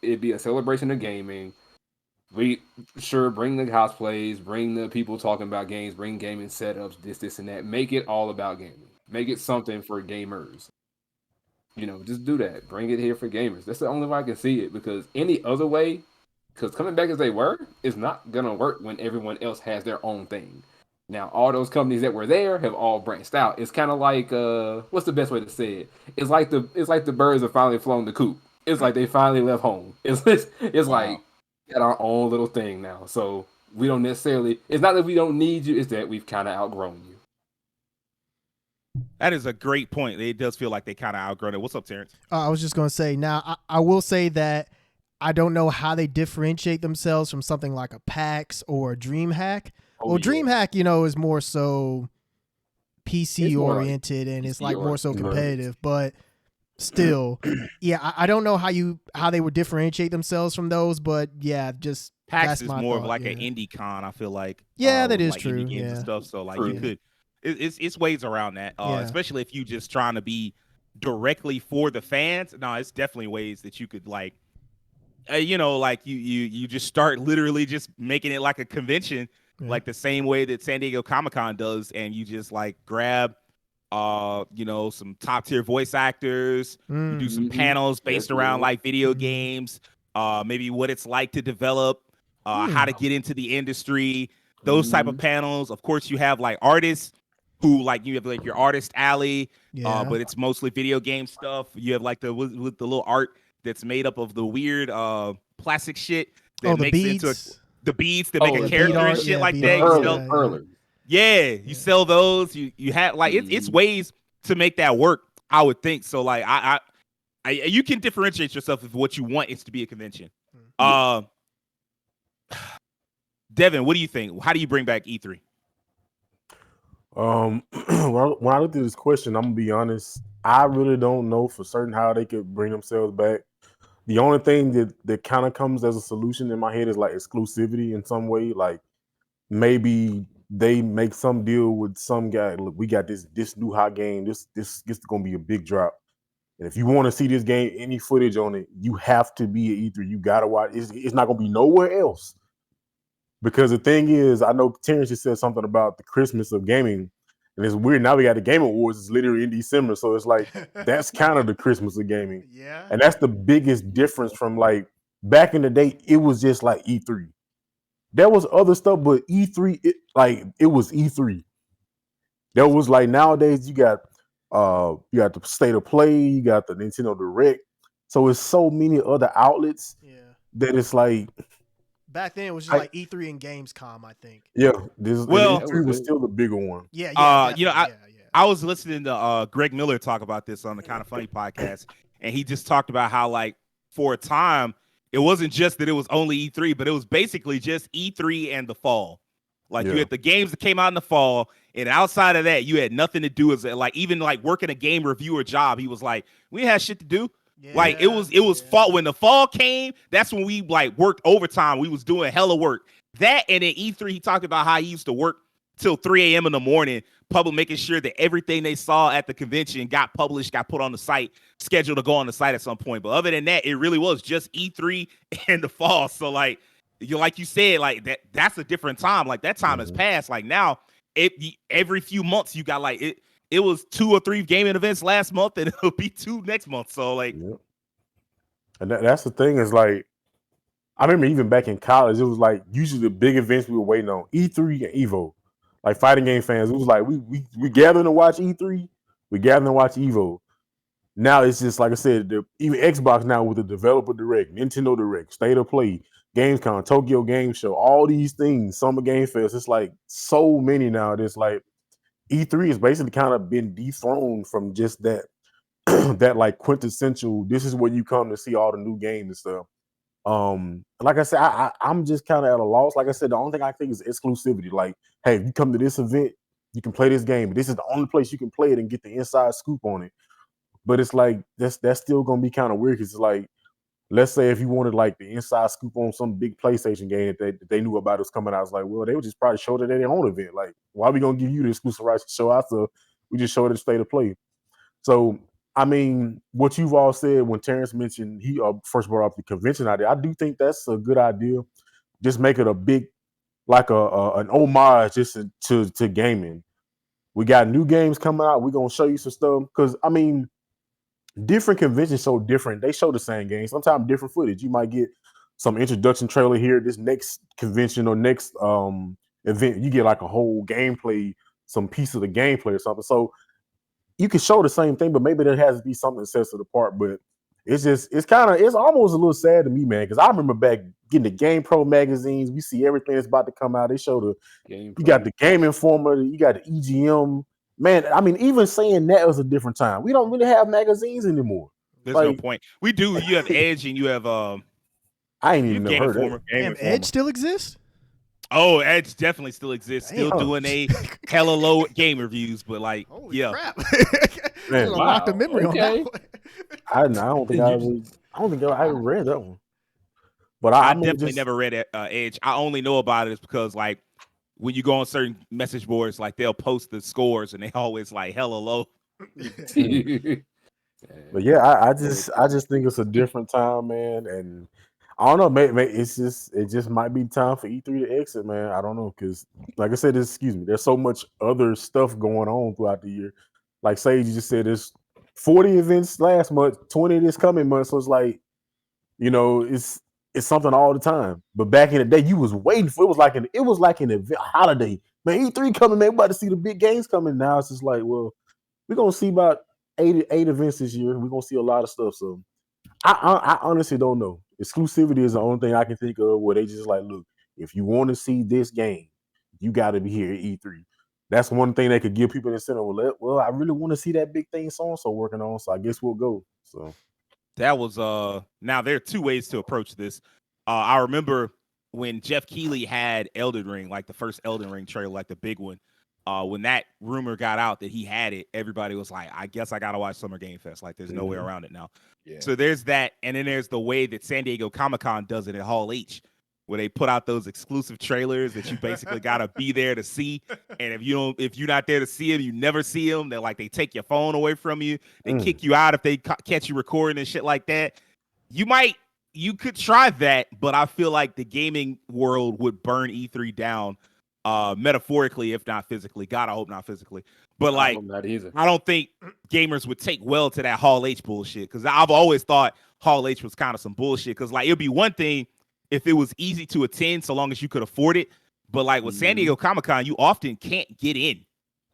it'd be a celebration of gaming. We sure bring the cosplays, bring the people talking about games, bring gaming setups, this and that. Make it all about gaming. Make it something for gamers. Just do that. Bring it here for gamers. That's the only way I can see it, because any other way, because coming back as they were, is not gonna work when everyone else has their own thing. Now, all those companies that were there have all branched out. It's kind of like, what's the best way to say it? It's like the birds have finally flown the coop. It's like they finally left home. It's wow. Like we got our own little thing now. So we don't necessarily. It's not that we don't need you. It's that we've kind of outgrown you. That is a great point. It does feel like they kind of outgrown it. What's up, Terrence? I was just gonna say. Now, I will say that I don't know how they differentiate themselves from something like a PAX or a DreamHack. Well, DreamHack, is more so PC oriented, and it's like more so competitive. But still, yeah, I don't know how they would differentiate themselves from those. But yeah, just PAX is more of like an indie con. I feel like that is like true. Indie games and stuff. So like you could, it's ways around that. Especially if you just trying to be directly for the fans. No, it's definitely ways that you could like. Like you just start literally just making it like a convention like the same way that San Diego Comic-Con does, and you just like grab some top tier voice actors, you do some panels based around like video games, maybe what it's like to develop, how to get into the industry, those type of panels. Of course, you have like artists who like you have like your artist alley, but it's mostly video game stuff. You have like with the little art that's made up of the weird plastic shit that the makes beads. Into the beads that make a character and shit like that. You sell those. You have like it's ways to make that work, I would think. So like I you can differentiate yourself if what you want is to be a convention. Devin, what do you think? How do you bring back E3? Well, when I looked at this question, I'm gonna be honest. I really don't know for certain how they could bring themselves back. The only thing that kind of comes as a solution in my head is like exclusivity in some way. Like maybe they make some deal with some guy. Look, we got this new hot game. This is gonna be a big drop. And if you want to see this game, any footage on it, you have to be at E3. You gotta watch. It's not gonna be nowhere else. Because the thing is, I know Terrence just said something about the Christmas of gaming, and it's weird. Now we got the Game Awards. It's literally in December, so it's like that's kind of the Christmas of gaming. Yeah, and that's the biggest difference from like back in the day. It was just like E3. There was other stuff, but E3, it was E3. There was like nowadays you got the State of Play, you got the Nintendo Direct, so it's so many other outlets that it's like. Back then, it was just like E3 and Gamescom, I think. Yeah, E3 was still the bigger one. Yeah, I was listening to Greg Miller talk about this on the Kind of Funny podcast, and he just talked about how like for a time it wasn't just that it was only E3, but it was basically just E3 and the fall. Like you had the games that came out in the fall, and outside of that, you had nothing to do with it. Like even like working a game reviewer job, he was like, we had shit to do. Yeah, like it was fall when the fall came. That's when we like worked overtime. We was doing hella work. That and then E3, he talked about how he used to work till 3 a.m. in the morning, making sure that everything they saw at the convention got published, got put on the site, scheduled to go on the site at some point. But other than that, it really was just E3 and the fall. So like you said, like that's a different time. Like that time has passed. Like now, every few months you got like it. It was 2 or 3 gaming events last month, and it'll be 2 next month. So, like, and that's the thing is like, I remember even back in college, it was like usually the big events we were waiting on E3 and Evo. Like fighting game fans, it was like we gathering to watch E3, we gathering to watch Evo. Now it's just like I said, even Xbox now with the Developer Direct, Nintendo Direct, State of Play, Gamescom, Tokyo Game Show, all these things, Summer Game Fest. It's like so many now. It's like. E3 has basically kind of been dethroned from just that that like quintessential. This is where you come to see all the new games and stuff. Like I said, I'm just kind of at a loss. Like I said, the only thing I think is exclusivity. Like, hey, if you come to this event, you can play this game. This is the only place you can play it and get the inside scoop on it. But it's like that's still gonna be kind of weird because it's like, let's say if you wanted like the inside scoop on some big PlayStation game that they knew about was coming out, it's like, well, they would just probably show it at their own event. Like, why are we gonna give you the exclusive rights to show after we just showed it at State of Play? So, I mean, what you've all said when Terrence mentioned he first brought up the convention idea, I do think that's a good idea. Just make it a big, like an homage just to gaming. We got new games coming out. We're gonna show you some stuff because I mean. Different conventions show different. They show the same game. Sometimes different footage. You might get some introduction trailer here. This next convention or next event, you get like a whole gameplay, some piece of the gameplay or something. So you can show the same thing, but maybe there has to be something that sets it apart. But it's almost a little sad to me, man, because I remember back getting the Game Pro magazines. We see everything that's about to come out. They show you got the Game Informer, you got the EGM. Man, I mean, even saying that was a different time. We don't really have magazines anymore. There's no point. We do. You have Edge and you have I ain't even never heard of it. Damn, Edge still exists? Oh, Edge definitely still exists. Still doing a hella low game reviews, but like, holy crap. Man, locked a memory on that one. I don't think I ever read that one. But I definitely never read Edge. I only know about it because like when you go on certain message boards, like they'll post the scores and they always like hella low. But yeah, I just think it's a different time, man. And I don't know, maybe it just might be time for E3 to exit, man. I don't know, because like I said, there's so much other stuff going on throughout the year. Like Sage just said, there's 40 events last month, 20 this coming month. So it's like, it's something all the time. But back in the day, you was waiting for it was like an event holiday. Man, E3 coming, man, we about to see the big games coming. Now it's just like, well, we're gonna see about eight events this year. We're gonna see a lot of stuff. So I honestly don't know. Exclusivity is the only thing I can think of where they just like, look, if you want to see this game, you got to be here at E3. That's one thing they could give people incentive. Well, I really want to see that big thing so and so working on, so I guess we'll go. So that was now there are two ways to approach this. I remember when Jeff Keighley had Elden Ring, like the first Elden Ring trailer, like the big one. When that rumor got out that he had it, everybody was like, I guess I gotta watch Summer Game Fest. Like there's no way around it now. Yeah. So there's that, and then there's the way that San Diego Comic-Con does it at Hall H, where they put out those exclusive trailers that you basically gotta be there to see. And if you're not there to see them, you never see them. They take your phone away from you. They kick you out if they catch you recording and shit like that. You could try that, but I feel like the gaming world would burn E3 down, metaphorically, if not physically. God, I hope not physically. But like, I don't think gamers would take well to that Hall H bullshit, because I've always thought Hall H was kind of some bullshit. Because like, it'd be one thing if it was easy to attend so long as you could afford it. But like with San Diego Comic-Con, you often can't get in.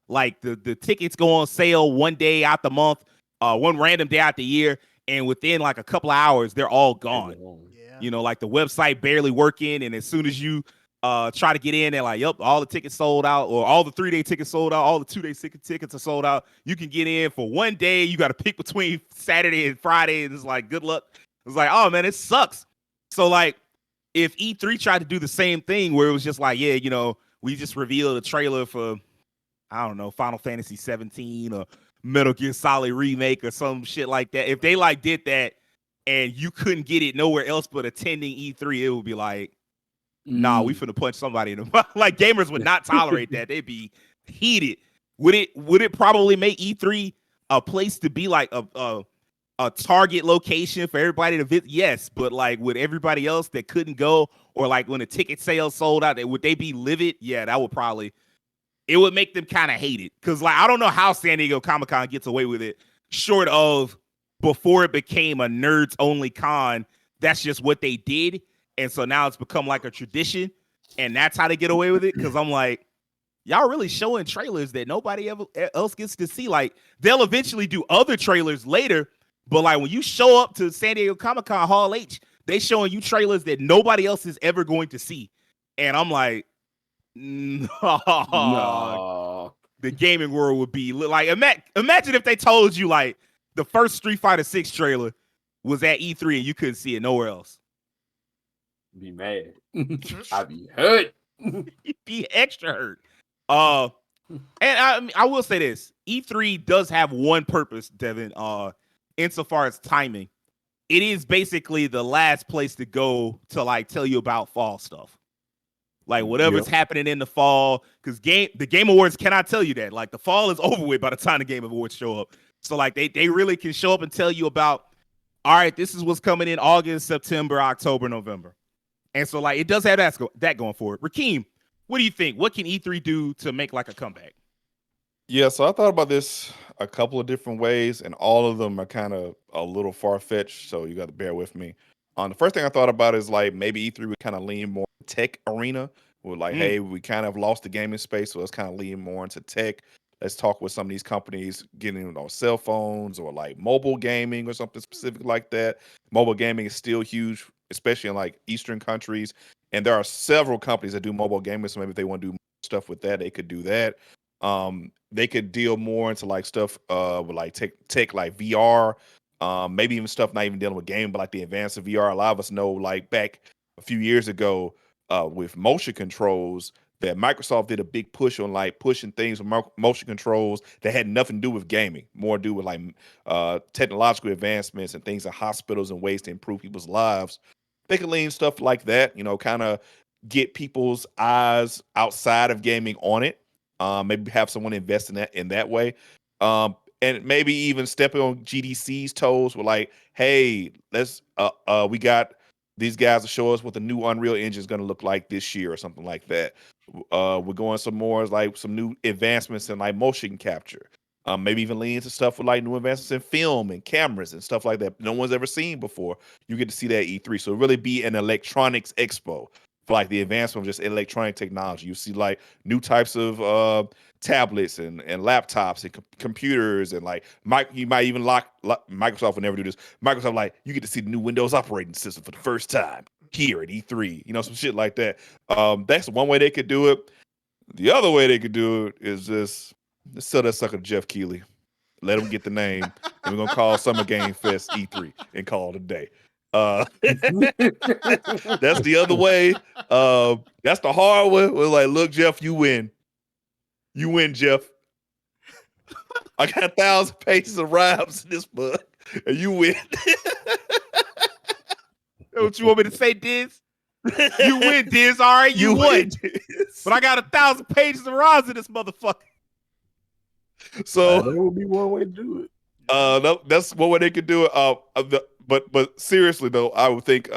Like the tickets go on sale one day out the month, one random day out the year, and within like a couple of hours, they're all gone. Yeah. Like the website barely working, and as soon as you try to get in, they're like, yep, all the tickets sold out, or all the 3-day tickets sold out, all the 2-day tickets are sold out. You can get in for one day. You got to pick between Saturday and Friday, and it's like, good luck. It's like, oh man, it sucks. So like, if E3 tried to do the same thing where it was just like, yeah, we just revealed a trailer for, I don't know, Final Fantasy 17 or Metal Gear Solid Remake or some shit like that. If they like did that and you couldn't get it nowhere else but attending E3, it would be like, nah, we finna punch somebody in the mouth. Like, gamers would not tolerate that. They'd be heated. Would it probably make E3 a place to be like a target location for everybody to visit? Yes, but like, would everybody else that couldn't go, or like when the ticket sales sold out, would they be livid? Yeah, that would probably, it would make them kind of hate it. Because like, I don't know how San Diego Comic-Con gets away with it, short of before it became a nerds only con. That's just what they did. And so now it's become like a tradition, and that's how they get away with it. Because I'm like, y'all really showing trailers that nobody else gets to see. Like, they'll eventually do other trailers later, but like when you show up to San Diego Comic-Con Hall H, they showing you trailers that nobody else is ever going to see. And I'm like, no. The gaming world would be like, imagine if they told you like the first Street Fighter 6 trailer was at E3 and you couldn't see it nowhere else. Be mad. I'd be hurt. You'd be extra hurt. And I will say this: E3 does have one purpose, Devin. Insofar as timing, it is basically the last place to go to like tell you about fall stuff, like whatever's happening in the fall. Because the Game Awards cannot tell you that. Like, the fall is over with by the time the Game Awards show up. So like they really can show up and tell you about, all right, this is what's coming in August, September, October, November. And so, like, it does have that going for it. Rakeem, what do you think? What can E3 do to make, like, a comeback? Yeah, so I thought about this a couple of different ways, and all of them are kind of a little far-fetched, so you got to bear with me. The first thing I thought about is, like, maybe E3 would kind of lean more tech arena. We're like, hey, we kind of lost the gaming space, so let's kind of lean more into tech. Let's talk with some of these companies getting on cell phones or, like, mobile gaming or something specific like that. Mobile gaming is still huge, especially in like Eastern countries. And there are several companies that do mobile gaming. So maybe if they want to do stuff with that, they could do that. They could deal more into like stuff with like tech like VR, maybe even stuff not even dealing with gaming, but like the advance of VR. A lot of us know, like, back a few years ago with motion controls, that Microsoft did a big push on like pushing things with motion controls that had nothing to do with gaming, more to do with like technological advancements and things in hospitals and ways to improve people's lives. They could lean stuff like that, kind of get people's eyes outside of gaming on it. Maybe have someone invest in that way. And maybe even stepping on GDC's toes with like, hey, let's we got These guys will show us what the new Unreal Engine is going to look like this year or something like that. We're going some more like some new advancements in like motion capture. Maybe even lean into stuff with like new advancements in film and cameras and stuff like that no one's ever seen before. You get to see that E3. So really be an electronics expo for like the advancement of just electronic technology. You see like new types of tablets and laptops and computers and like you might even Microsoft will never do this. Microsoft like you get to see the new Windows operating system for the first time here at E3. You know, some shit like that. That's one way they could do it. The other way they could do it is just let's sell that sucker to Jeff Keighley. Let him get the name, and we're gonna call Summer Game Fest E3 and call it a day. That's the other way. That's the hard one. We're like, look, Jeff, you win. You win, Jeff. I got 1,000 pages of rhymes in this book, and you win. What you want me to say, Diz? You win, Diz. All right, you won. But I got 1,000 pages of rhymes in this motherfucker. So that would be one way to do it. That's one way they could do it. But seriously though, I would think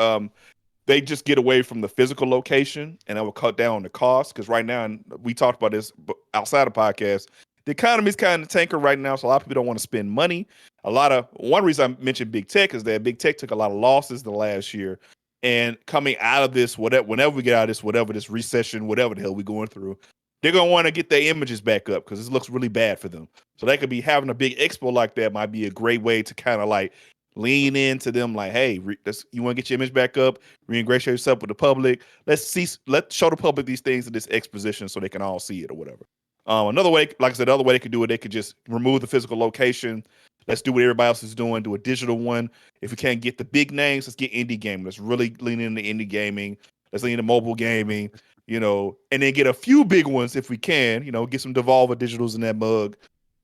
they just get away from the physical location, and that will cut down on the cost. Because right now, and we talked about this outside of podcast, the economy's kind of tanker right now, so a lot of people don't want to spend money. One reason I mentioned big tech is that big tech took a lot of losses the last year, and coming out of this, whenever we get out of this, whatever this recession, whatever the hell we're going through, they're gonna want to get their images back up because this looks really bad for them. So they could be having a big expo like that might be a great way to kind of like lean into them, like, hey, you want to get your image back up, reingratiate yourself with the public. Let's show the public these things in this exposition so they can all see it or whatever. Another way, like I said, the other way they could do it, they could just remove the physical location. Let's do what everybody else is doing, do a digital one. If we can't get the big names, let's get indie gaming. Let's really lean into indie gaming. Let's lean into mobile gaming, you know, and then get a few big ones if we can, you know, get some Devolver Digitals in that mug.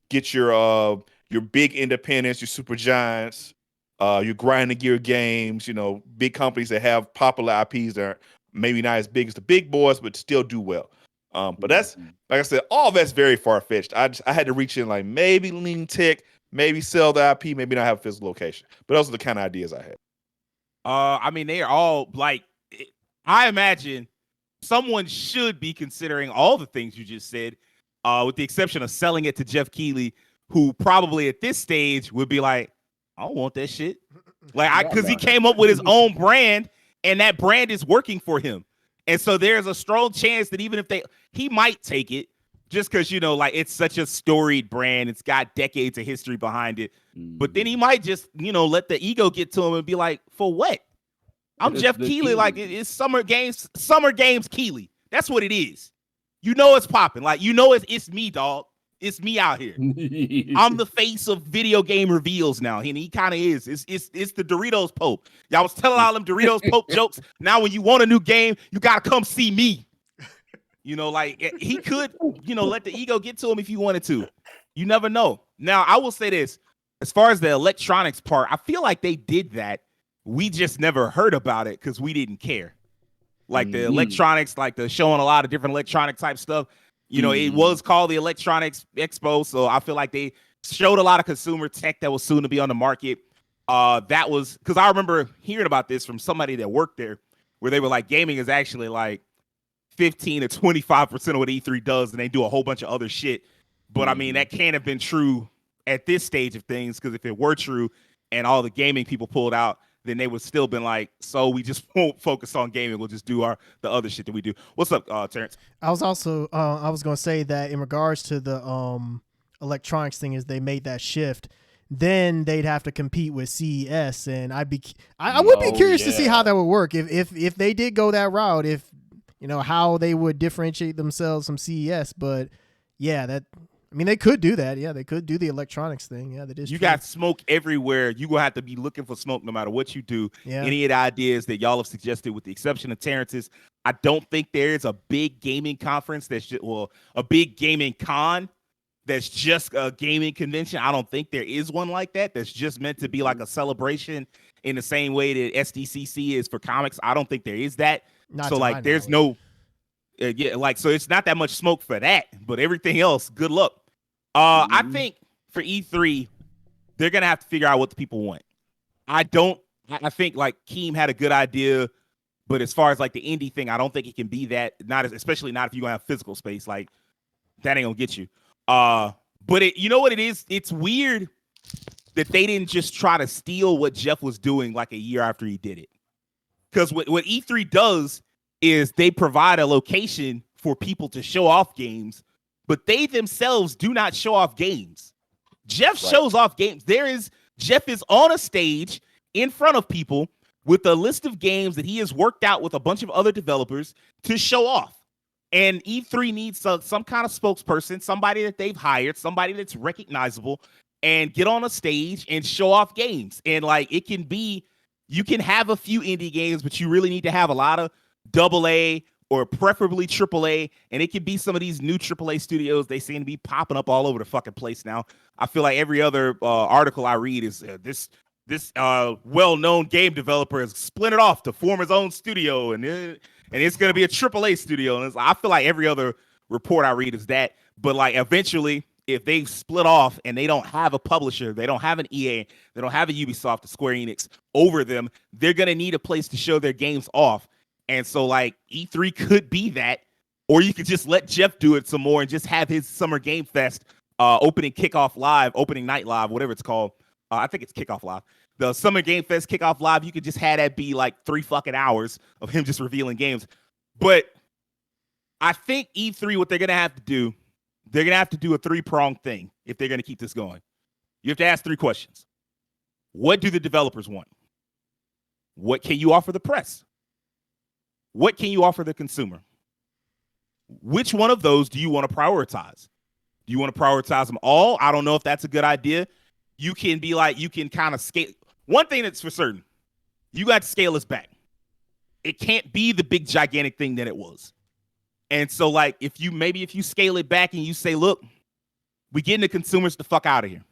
Get your big independents, your super giants, your grinding gear games, you know, big companies that have popular IPs that are maybe not as big as the big boys, but still do well. But that's, like I said, all that's very far-fetched. I had to reach in, like, maybe lean tech, maybe sell the IP, maybe not have a physical location. But those are the kind of ideas I had. I mean, they are all like, I imagine someone should be considering all the things you just said, with the exception of selling it to Jeff Keighley, who probably at this stage would be like, I don't want that shit. Like, because he came up with his own brand, and that brand is working for him. And so there's a strong chance that even if he might take it just because, you know, like it's such a storied brand. It's got decades of history behind it. But then he might just, you know, let the ego get to him and be like, for what? I'm Jeff Keighley. Like, it's Summer Games Keighley. That's what it is. You know it's popping. Like, you know it's me, dog. It's me out here. I'm the face of video game reveals now, and he kind of is. It's the Doritos Pope. Y'all was telling all them Doritos Pope jokes. Now, when you want a new game, you gotta come see me. You know, like he could, you know, let the ego get to him if you wanted to. You never know. Now, I will say this: as far as the electronics part, I feel like they did that. We just never heard about it because we didn't care. Like the electronics, like the showing a lot of different electronic type stuff. You know, it was called the Electronics Expo, so I feel like they showed a lot of consumer tech that was soon to be on the market. That was because I remember hearing about this from somebody that worked there, where they were like, gaming is actually like 15 to 25% of what E3 does, and they do a whole bunch of other shit. But I mean, that can't have been true at this stage of things, because if it were true and all the gaming people pulled out, then they would still been like, so we just won't focus on gaming. We'll just do the other shit that we do. What's up, Terrence? I was also I was going to say that in regards to the electronics thing, is they made that shift, then they'd have to compete with CES, and I would be curious to see how that would work if they did go that route. If you know how they would differentiate themselves from CES, but yeah, I mean, they could do that. Yeah, they could do the electronics thing. Yeah, that is. You got smoke everywhere. You will have to be looking for smoke no matter what you do. Yeah. Any of the ideas that y'all have suggested, with the exception of Terrence's, I don't think there is a big gaming conference that's just, well, a big gaming con that's just a gaming convention. I don't think there is one like that that's just meant to be like a celebration in the same way that SDCC is for comics. I don't think there is that. So like, there's no, like, so it's not that much smoke for that, but everything else, good luck. I think for E3, they're going to have to figure out what the people want. I don't I think like Keem had a good idea, but as far as like the indie thing, I don't think it can be that. Especially not if you're gonna have physical space. Like that ain't gonna get you. But you know what it is? It's weird that they didn't just try to steal what Jeff was doing like a year after he did it. Because what E3 does is they provide a location for people to show off games, but they themselves do not show off games. Jeff shows off games. Jeff is on a stage in front of people with a list of games that he has worked out with a bunch of other developers to show off. And E3 needs some kind of spokesperson, somebody that they've hired, somebody that's recognizable, and get on a stage and show off games. And like it can be, you can have a few indie games, but you really need to have a lot of AA or preferably AAA. And it can be some of these new AAA studios. They seem to be popping up all over the fucking place now. I feel like every other article I read is this well-known game developer has splintered off to form his own studio, and it's going to be a AAA studio. And I feel like every other report I read is that. But like eventually, if they split off and they don't have a publisher, they don't have an EA, they don't have a Ubisoft, a Square Enix over them, they're going to need a place to show their games off. And so like E3 could be that, or you could just let Jeff do it some more and just have his Summer Game Fest opening night live, whatever it's called. I think it's Kickoff Live. The Summer Game Fest Kickoff Live, you could just have that be like 3 fucking hours of him just revealing games. But I think E3, what they're going to have to do, they're going to have to do a 3-pronged thing if they're going to keep this going. You have to ask 3 questions. What do the developers want? What can you offer the press? What can you offer the consumer? Which one of those do you want to prioritize? Do you want to prioritize them all? I don't know if that's a good idea. You can be like, you can kind of scale. One thing that's for certain, you got to scale this back. It can't be the big gigantic thing that it was. And so like, if you scale it back and you say, look, we're getting the consumers the fuck out of here.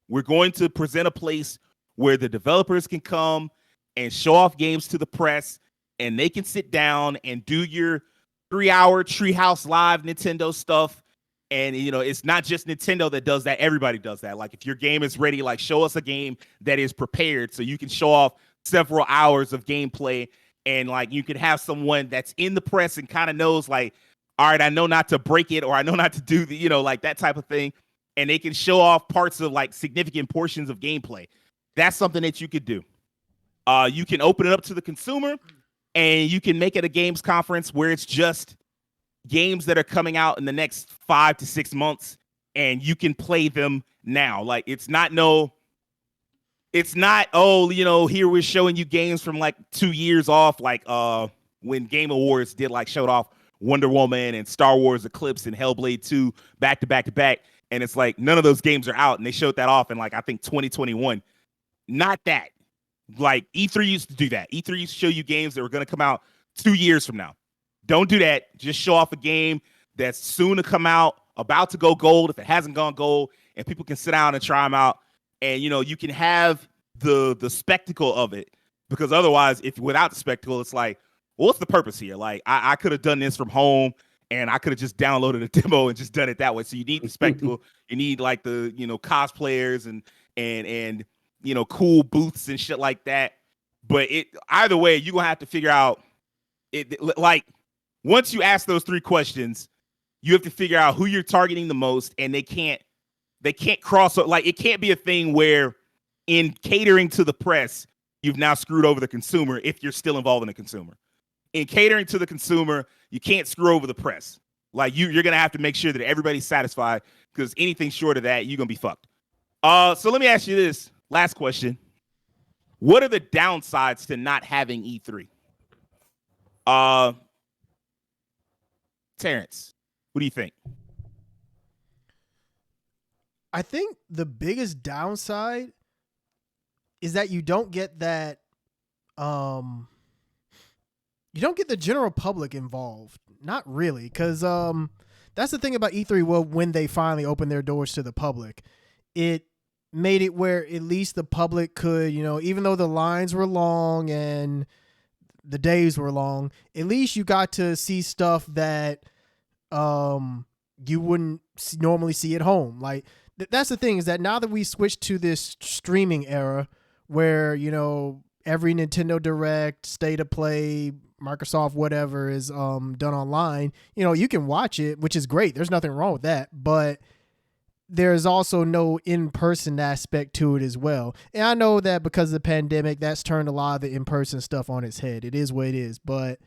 We're going to present a place where the developers can come and show off games to the press, and they can sit down and do your 3-hour Treehouse Live Nintendo stuff. And, you know, it's not just Nintendo that does that. Everybody does that. Like, if your game is ready, like, show us a game that is prepared so you can show off several hours of gameplay. And, like, you can have someone that's in the press and kind of knows, like, all right, I know not to break it, or I know not to do the, you know, like that type of thing. And they can show off parts of, like, significant portions of gameplay. That's something that you could do. You can open it up to the consumer, and you can make it a games conference where it's just games that are coming out in the next 5 to 6 months, and you can play them now. Like, it's not, oh, you know, here we're showing you games from like 2 years off, like when Game Awards did, like, showed off Wonder Woman and Star Wars Eclipse and Hellblade 2 back to back to back. And it's like, none of those games are out, and they showed that off in, like, I think 2021. Not that. Like, E3 used to do that. E3 used to show you games that were going to come out 2 years from now. Don't do that. Just show off a game that's soon to come out, about to go gold if it hasn't gone gold, and people can sit down and try them out. And, you know, you can have the spectacle of it, because otherwise, if without the spectacle, it's like, well, what's the purpose here? Like, I could have done this from home, and I could have just downloaded a demo and just done it that way. So you need the spectacle. You need, like, the, you know, cosplayers and you know, cool booths and shit like that. But either way, you're gonna have to figure out it. Like, once you ask those 3 questions, you have to figure out who you're targeting the most, and they can't cross. Like, it can't be a thing where in catering to the press, you've now screwed over the consumer if you're still involving the consumer. In catering to the consumer, you can't screw over the press. Like, you're gonna have to make sure that everybody's satisfied, because anything short of that, you're gonna be fucked. So let me ask you this last question. What are the downsides to not having E3? Terrence, what do you think? I think the biggest downside is that you don't get that you don't get the general public involved. Not really, because that's the thing about E3. Well, when they finally opened their doors to the public, it made it where at least the public could, you know, even though the lines were long and the days were long, at least you got to see stuff that you wouldn't normally see at home. Like, that's the thing, is that now that we switched to this streaming era where, you know, every Nintendo Direct, State of Play, Microsoft, whatever is done online, you can watch it, which is great. There's nothing wrong with that. But there's also no in-person aspect to it as well. And I know that because of the pandemic, that's turned a lot of the in-person stuff on its head. It is what it is. But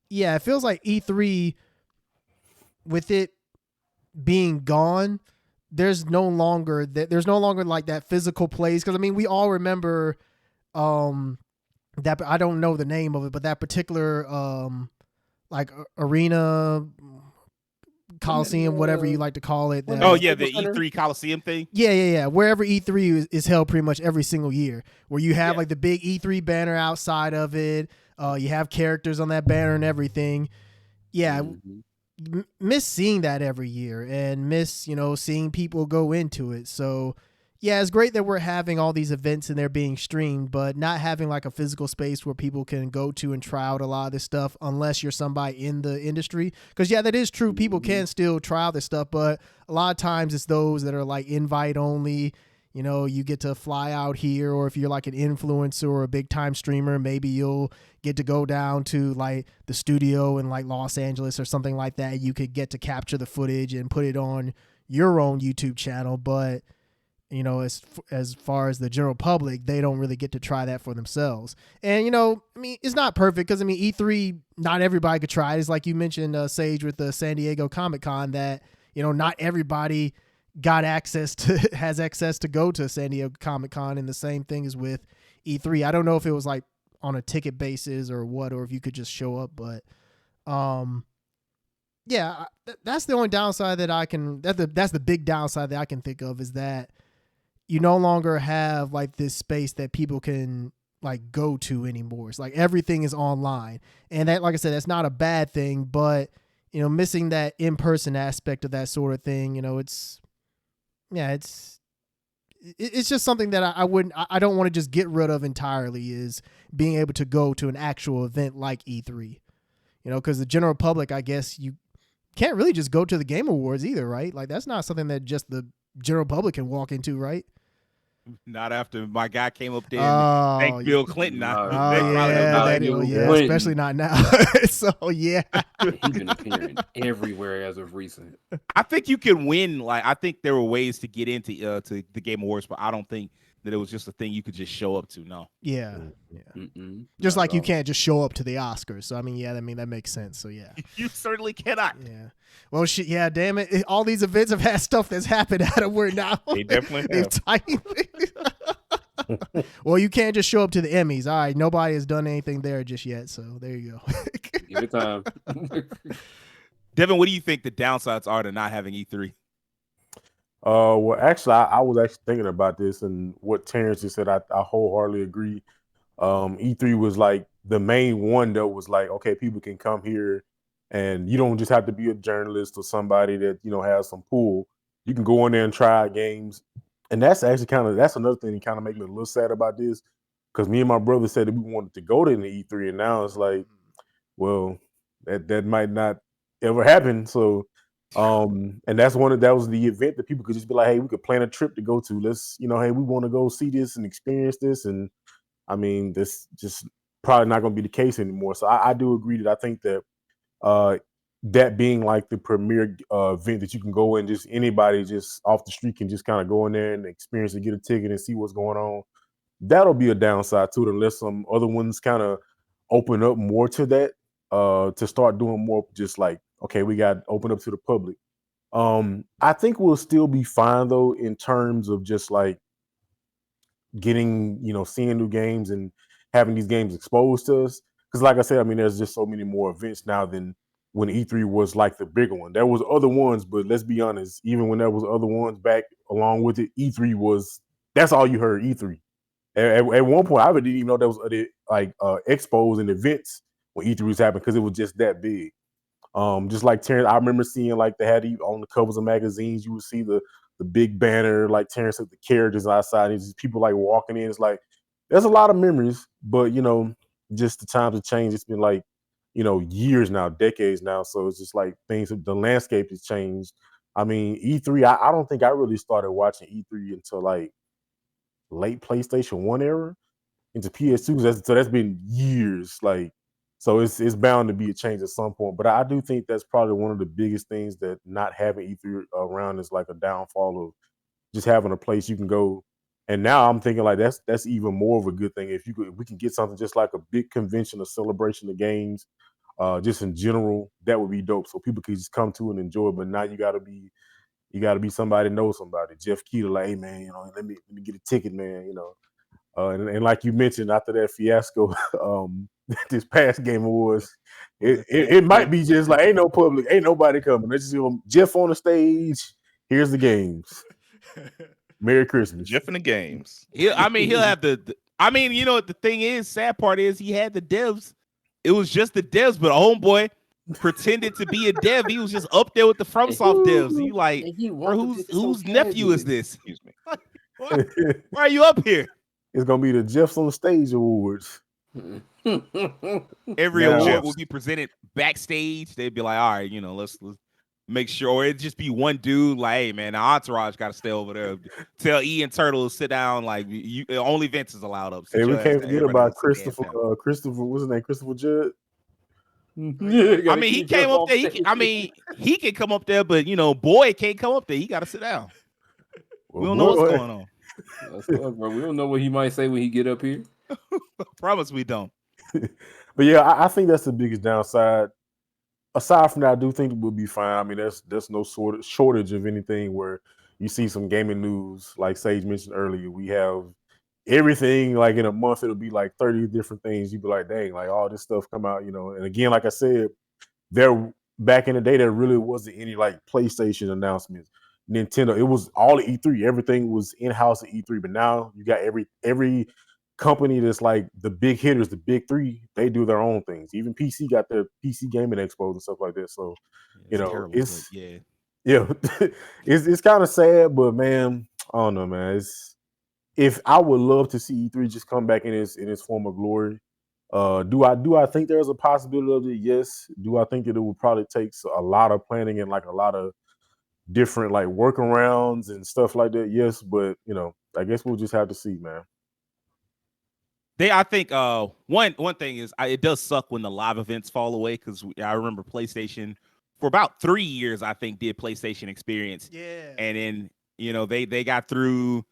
yeah, it feels like E3, with it being gone, there's no longer like that physical place. Because I mean, we all remember that, I don't know the name of it, but that particular like arena, Coliseum, whatever you like to call it. Oh yeah, the E3 Coliseum thing. Yeah. Wherever E3 is held pretty much every single year, where you have like the big E3 banner outside of it. You have characters on that banner and everything. Yeah. Miss seeing that every year and miss, seeing people go into it. So yeah, it's great that we're having all these events and they're being streamed, but not having like a physical space where people can go to and try out a lot of this stuff unless you're somebody in the industry. Because yeah, that is true. People can still try out this stuff, but a lot of times it's those that are like invite only. You get to fly out here, or if you're like an influencer or a big time streamer, maybe you'll get to go down to like the studio in like Los Angeles or something like that. You could get to capture the footage and put it on your own YouTube channel. But as far as the general public, they don't really get to try that for themselves. And, I mean, it's not perfect because, I mean, E3, not everybody could try it. It's like you mentioned, Sage, with the San Diego Comic-Con, that, not everybody has access to go to San Diego Comic-Con, and the same thing is with E3. I don't know if it was like on a ticket basis or what, or if you could just show up, but yeah, that's the only downside that's the big downside that I can think of, is that you no longer have like this space that people can like go to anymore. It's like everything is online, and that, like I said, that's not a bad thing, but missing that in-person aspect of that sort of thing, it's just something that I don't want to just get rid of entirely, is being able to go to an actual event like E3, because the general public, I guess you can't really just go to the Game Awards either, right? Like that's not something that just the general public can walk into, right? Not after my guy came up there and thanked Bill Clinton. Especially not now. So yeah, he's been appearing everywhere as of recent. I think you can win. Like I think there were ways to get into to the Game Awards, but I don't think that it was just a thing you could just show up to. No. Yeah. Just like you can't just show up to the Oscars. So I mean, that makes sense. So yeah, you certainly cannot. Yeah. Well, shit. Yeah. Damn it. All these events have had stuff that's happened out of where now. They definitely have. Well, you can't just show up to the Emmys. All right. Nobody has done anything there just yet. So there you go. Give it time. Devin, what do you think the downsides are to not having E3? Well, actually, I was actually thinking about this, and what Terrence just said, I wholeheartedly agree. E3 was like the main one that was like, okay, people can come here, and you don't just have to be a journalist or somebody that has some pull. You can go in there and try out games, and that's actually that's another thing that kind of made me a little sad about this, because me and my brother said that we wanted to go to the E3, and now it's like, well, that might not ever happen. So. And that was the event that people could just be like, hey, we could plan a trip to go to. Let's, hey, we want to go see this and experience this. And I mean, this just probably not going to be the case anymore. So I do agree that I think that that being like the premier event that you can go in, just anybody just off the street can just kind of go in there and experience and get a ticket and see what's going on. That'll be a downside to it, unless some other ones kind of open up more to that, to start doing more just like, okay, we got to open up to the public. I think we'll still be fine though, in terms of just like getting, seeing new games and having these games exposed to us. Because like I said, I mean, there's just so many more events now than when E3 was like the bigger one. There was other ones, but let's be honest, even when there was other ones back along with it, E3 that's all you heard, E3. At one point, I didn't even know there was other like expos and events when E3 was happening, because it was just that big. Just like Terrence, I remember seeing like they had on the covers of magazines, you would see the big banner, like Terrence said, the characters outside, and just people like walking in. It's like there's a lot of memories, but just the times have changed. It's been like years now, decades now. So it's just like the landscape has changed. I mean, E3, I don't think I really started watching E3 until like late PlayStation 1 era. into PS2. So that's been years. Like, so it's bound to be a change at some point. But I do think that's probably one of the biggest things that not having E3 around is like a downfall of just having a place you can go. And now I'm thinking like that's even more of a good thing if we can get something just like a big convention, a celebration of games, just in general, that would be dope. So people can just come to and enjoy it. But now you gotta be somebody know somebody. Jeff Keeler, like, hey man, let me get a ticket, man. And like you mentioned, after that fiasco, this past Game Awards, it might be just like ain't no public, ain't nobody coming. Let's just Jeff on the stage. Here's the games. Merry Christmas. Jeff in the games. He'll have the thing is, sad part is he had the devs. It was just the devs, but homeboy pretended to be a dev. He was just up there with the FromSoft devs. You like, bro, whose nephew is this? Excuse me. Why are you up here? It's gonna be the Jeffs on the Stage Awards. Every award will be presented backstage. They'd be like, all right, let's make sure, or it'd just be one dude like, hey man, the entourage got to stay over there. Tell Ian Turtle to sit down. Like, only Vince is allowed up. Hey, we can't forget about Christopher. What's his name? Christopher Judd. I mean, he came up there. He can come up there, but Boy can't come up there. He got to sit down. Well, we don't know what's going on. Bro. We don't know what he might say when he get up here. Promise we don't. But yeah, I think that's the biggest downside. Aside from that, I do think it will be fine. I mean, there's no sort of shortage of anything where you see some gaming news, like Sage mentioned earlier. We have everything, like in a month, it'll be like 30 different things. You'd be like, dang, like all this stuff come out, And again, like I said, back in the day, there really wasn't any like PlayStation announcements. Nintendo, it was all at E3. Everything was in-house at E3. But now you got every company that's like the big hitters, the big three, they do their own things. Even PC got their PC gaming expos and stuff like that. So, it's it's kind of sad, but man, I don't know, man. If I would love to see E3 just come back in its former glory. Do I think there's a possibility of it? Yes. Do I think that it would probably take a lot of planning and like a lot of different like workarounds and stuff like that? Yes, but I guess we'll just have to see, man. I think one thing is it does suck when the live events fall away, because I remember PlayStation for about 3 years, I think, did PlayStation Experience. Yeah. And then they got through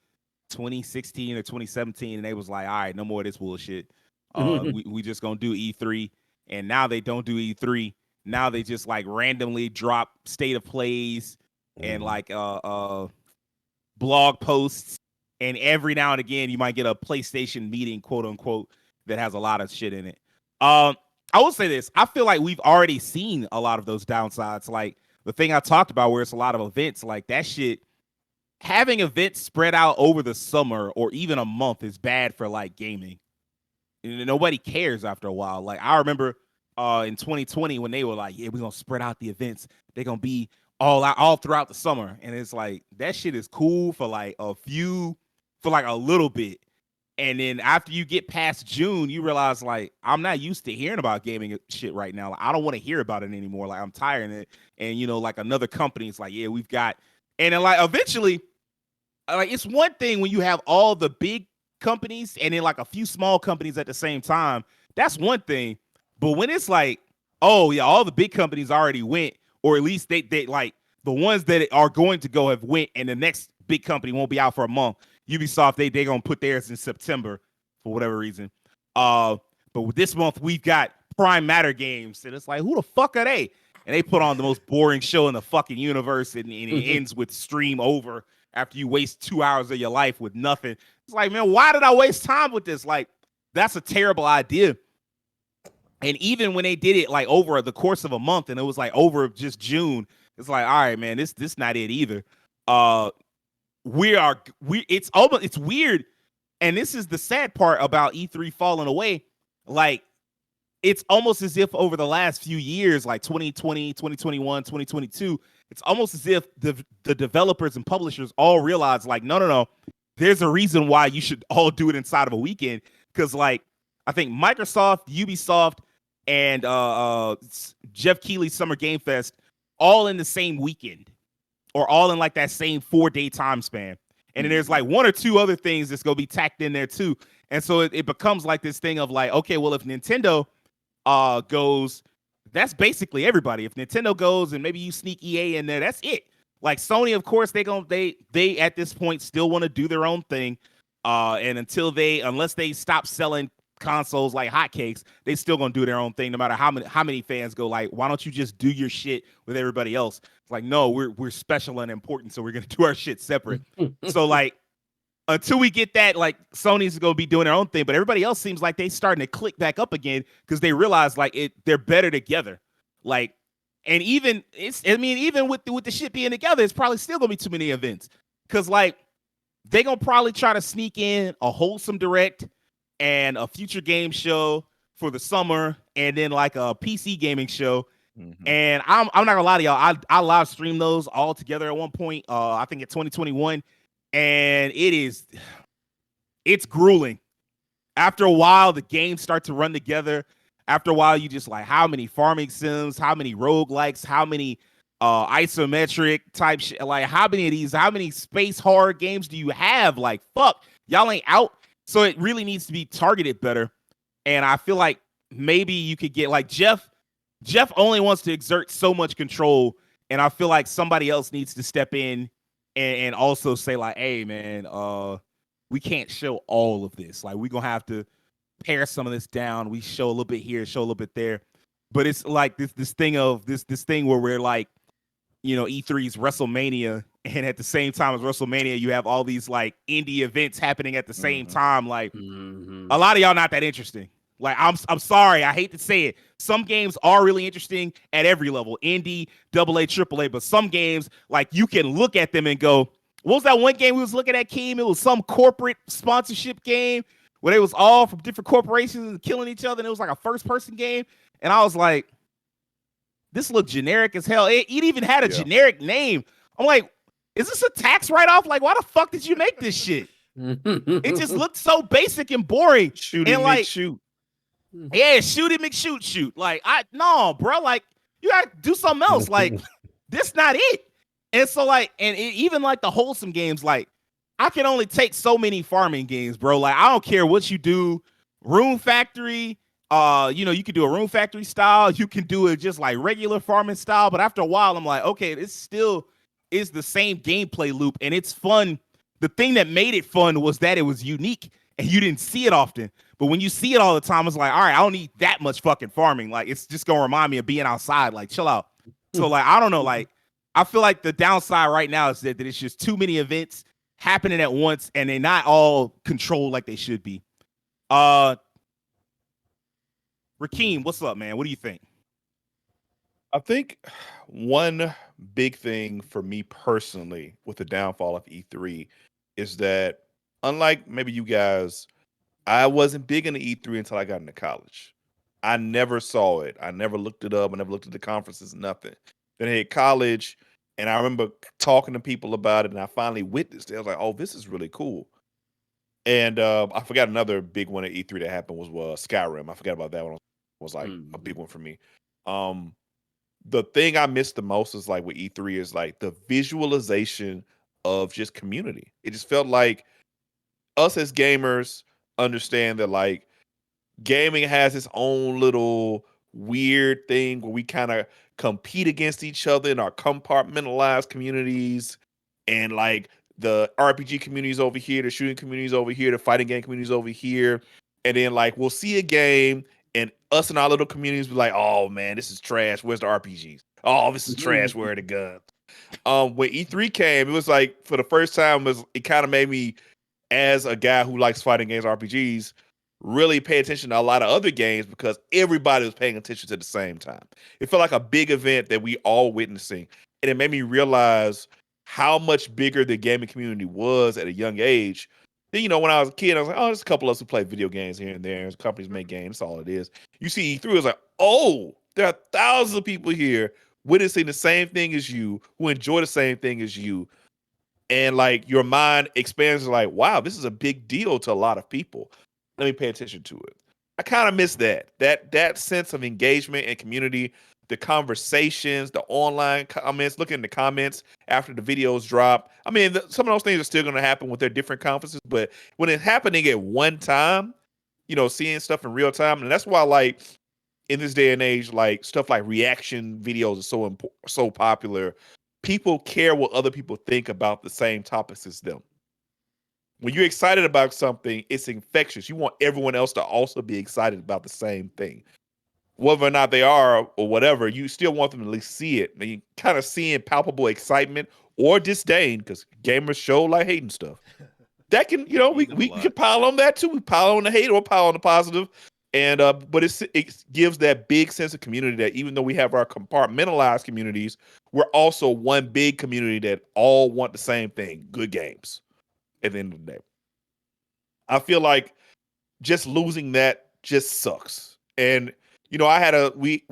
2016 or 2017 and they was like, all right, no more of this bullshit. We just gonna do E3. And now they don't do E3. Now they just like randomly drop state of plays and like blog posts. And every now and again, you might get a PlayStation meeting, quote unquote, that has a lot of shit in it. I will say this. I feel like we've already seen a lot of those downsides. Like the thing I talked about where it's a lot of events, like that shit, having events spread out over the summer or even a month is bad for like gaming. Nobody cares after a while. Like I remember in 2020 when they were like, yeah, we're going to spread out the events. They're going to be all throughout the summer. And it's like, that shit is cool for like a little bit. And then after you get past June, you realize like, I'm not used to hearing about gaming shit right now. Like, I don't want to hear about it anymore. Like I'm tired of it. And like another company is like, yeah, we've got, and then like eventually, like it's one thing when you have all the big companies and then like a few small companies at the same time. That's one thing. But when it's like, oh yeah, all the big companies already went, or at least they like the ones that are going to go have went, and the next big company won't be out for a month. Ubisoft, they gonna put theirs in September for whatever reason. But with this month we've got Prime Matter games, and it's like, who the fuck are they? And they put on the most boring show in the fucking universe, and it ends with stream over after you waste 2 hours of your life with nothing. It's like, man, why did I waste time with this? Like, that's a terrible idea. And even when they did it like over the course of a month, and it was like over just June, it's like, all right, man, this not it either. It's weird, and this is the sad part about E3 falling away. Like, it's almost as if over the last few years, like 2020, 2021, 2022, it's almost as if the developers and publishers all realize, like, no, there's a reason why you should all do it inside of a weekend. Because, like, I think Microsoft, Ubisoft, and Jeff Keighley's Summer Game Fest all in the same weekend, or all in like that same 4-day time span. And then there's like one or two other things that's gonna be tacked in there too. And so it becomes like this thing of like, okay, well, if Nintendo goes, that's basically everybody. If Nintendo goes and maybe you sneak EA in there, that's it. Like Sony, of course, they at this point still want to do their own thing. And unless they stop selling consoles like hotcakes, they still gonna do their own thing, no matter how many fans go like, why don't you just do your shit with everybody else? It's like, no, we're special and important, so we're gonna do our shit separate. So like, until we get that, like Sony's gonna be doing their own thing, but everybody else seems like they starting to click back up again because they realize like they're better together. Like, and even even with the shit being together, it's probably still gonna be too many events because like they gonna probably try to sneak in a wholesome direct and a future game show for the summer, and then like a PC gaming show. Mm-hmm. And I'm not gonna lie to y'all, I live streamed those all together at one point. I think in 2021. And it's grueling. After a while, the games start to run together. After a while, you just like, how many farming sims, how many roguelikes, how many isometric type shit, like how many space horror games do you have? Like, fuck, y'all ain't out. So it really needs to be targeted better. And I feel like maybe you could get like Jeff only wants to exert so much control, and I feel like somebody else needs to step in and also say like, hey man, we can't show all of this. Like, we're gonna have to pare some of this down. We show a little bit here, show a little bit there. But it's like this thing where we're like, you know, E3's WrestleMania, and at the same time as WrestleMania, you have all these like indie events happening at the same time. Like, a lot of y'all not that interesting. Like, I'm sorry, I hate to say it. Some games are really interesting at every level, indie, AA, AAA, but some games, like, you can look at them and go, what was that one game we was looking at, Keem? It was some corporate sponsorship game where they was all from different corporations and killing each other, and it was like a first-person game, and I was like, this looked generic as hell. It even had a generic name. I'm like, is this a tax write-off? Like, why the fuck did you make this shit? It just looked so basic and boring. Shooting, and like, shoot. Yeah, shoot him, shoot. Like, no, bro. Like, you gotta do something else. Like, this not it. And so, like, even like the wholesome games, like, I can only take so many farming games, bro. Like, I don't care what you do. Room Factory, you know, you can do a Room Factory style. You can do it just like regular farming style. But after a while, I'm like, okay, this still is the same gameplay loop, and it's fun. The thing that made it fun was that it was unique, and you didn't see it often. But when you see it all the time, it's like, all right, I don't need that much fucking farming. Like, it's just gonna remind me of being outside. Like, chill out. So, like, I don't know. Like, I feel like the downside right now is that it's just too many events happening at once, and they're not all controlled like they should be. Rakeem, what's up, man? What do you think? I think one big thing for me personally with the downfall of E3 is that, unlike maybe you guys, I wasn't big into E3 until I got into college. I never saw it. I never looked it up. I never looked at the conferences, nothing. Then I hit college, and I remember talking to people about it, and I finally witnessed it. I was like, oh, this is really cool. And I forgot another big one at E3 that happened was Skyrim. I forgot about that one. It was like a big one for me. The thing I missed the most is like with E3 is like the visualization of just community. It just felt like us as gamers understand that like gaming has its own little weird thing where we kind of compete against each other in our compartmentalized communities, and like the RPG communities over here, the shooting communities over here, the fighting game communities over here. And then like we'll see a game and us in our little communities be like, oh man, this is trash. Where's the RPGs? Oh, this is trash. Where are the guns? When E3 came, it was like for the first time, it kind of made me, as a guy who likes fighting games, RPGs, really pay attention to a lot of other games because everybody was paying attention to the same time. It felt like a big event that we all witnessing. And it made me realize how much bigger the gaming community was at a young age. Then, you know, when I was a kid, I was like, oh, there's a couple of us who play video games here and there. Companies make games. That's all it is. You see E3, it's like, oh, there are thousands of people here witnessing the same thing as you, who enjoy the same thing as you. And like your mind expands like, wow, this is a big deal to a lot of people. Let me pay attention to it. I kind of miss that sense of engagement and community the conversations, the online comments, looking at the comments after the videos drop. I mean, some of those things are still going to happen with their different conferences, but when it's happening at one time, seeing stuff in real time, and that's why, like, in this day and age, like stuff like reaction videos are so popular. People care what other people think about the same topics as them. When you're excited about something, it's infectious. You want everyone else to also be excited about the same thing. Whether or not they are or whatever, you still want them to at least see it. And you kind of seeing palpable excitement or disdain, because gamers show like hating stuff. That can, we can pile on that too. We pile on the hate or pile on the positive. And but it gives that big sense of community that even though we have our compartmentalized communities, we're also one big community that all want the same thing: good games. At the end of the day, I feel like just losing that just sucks. And I had we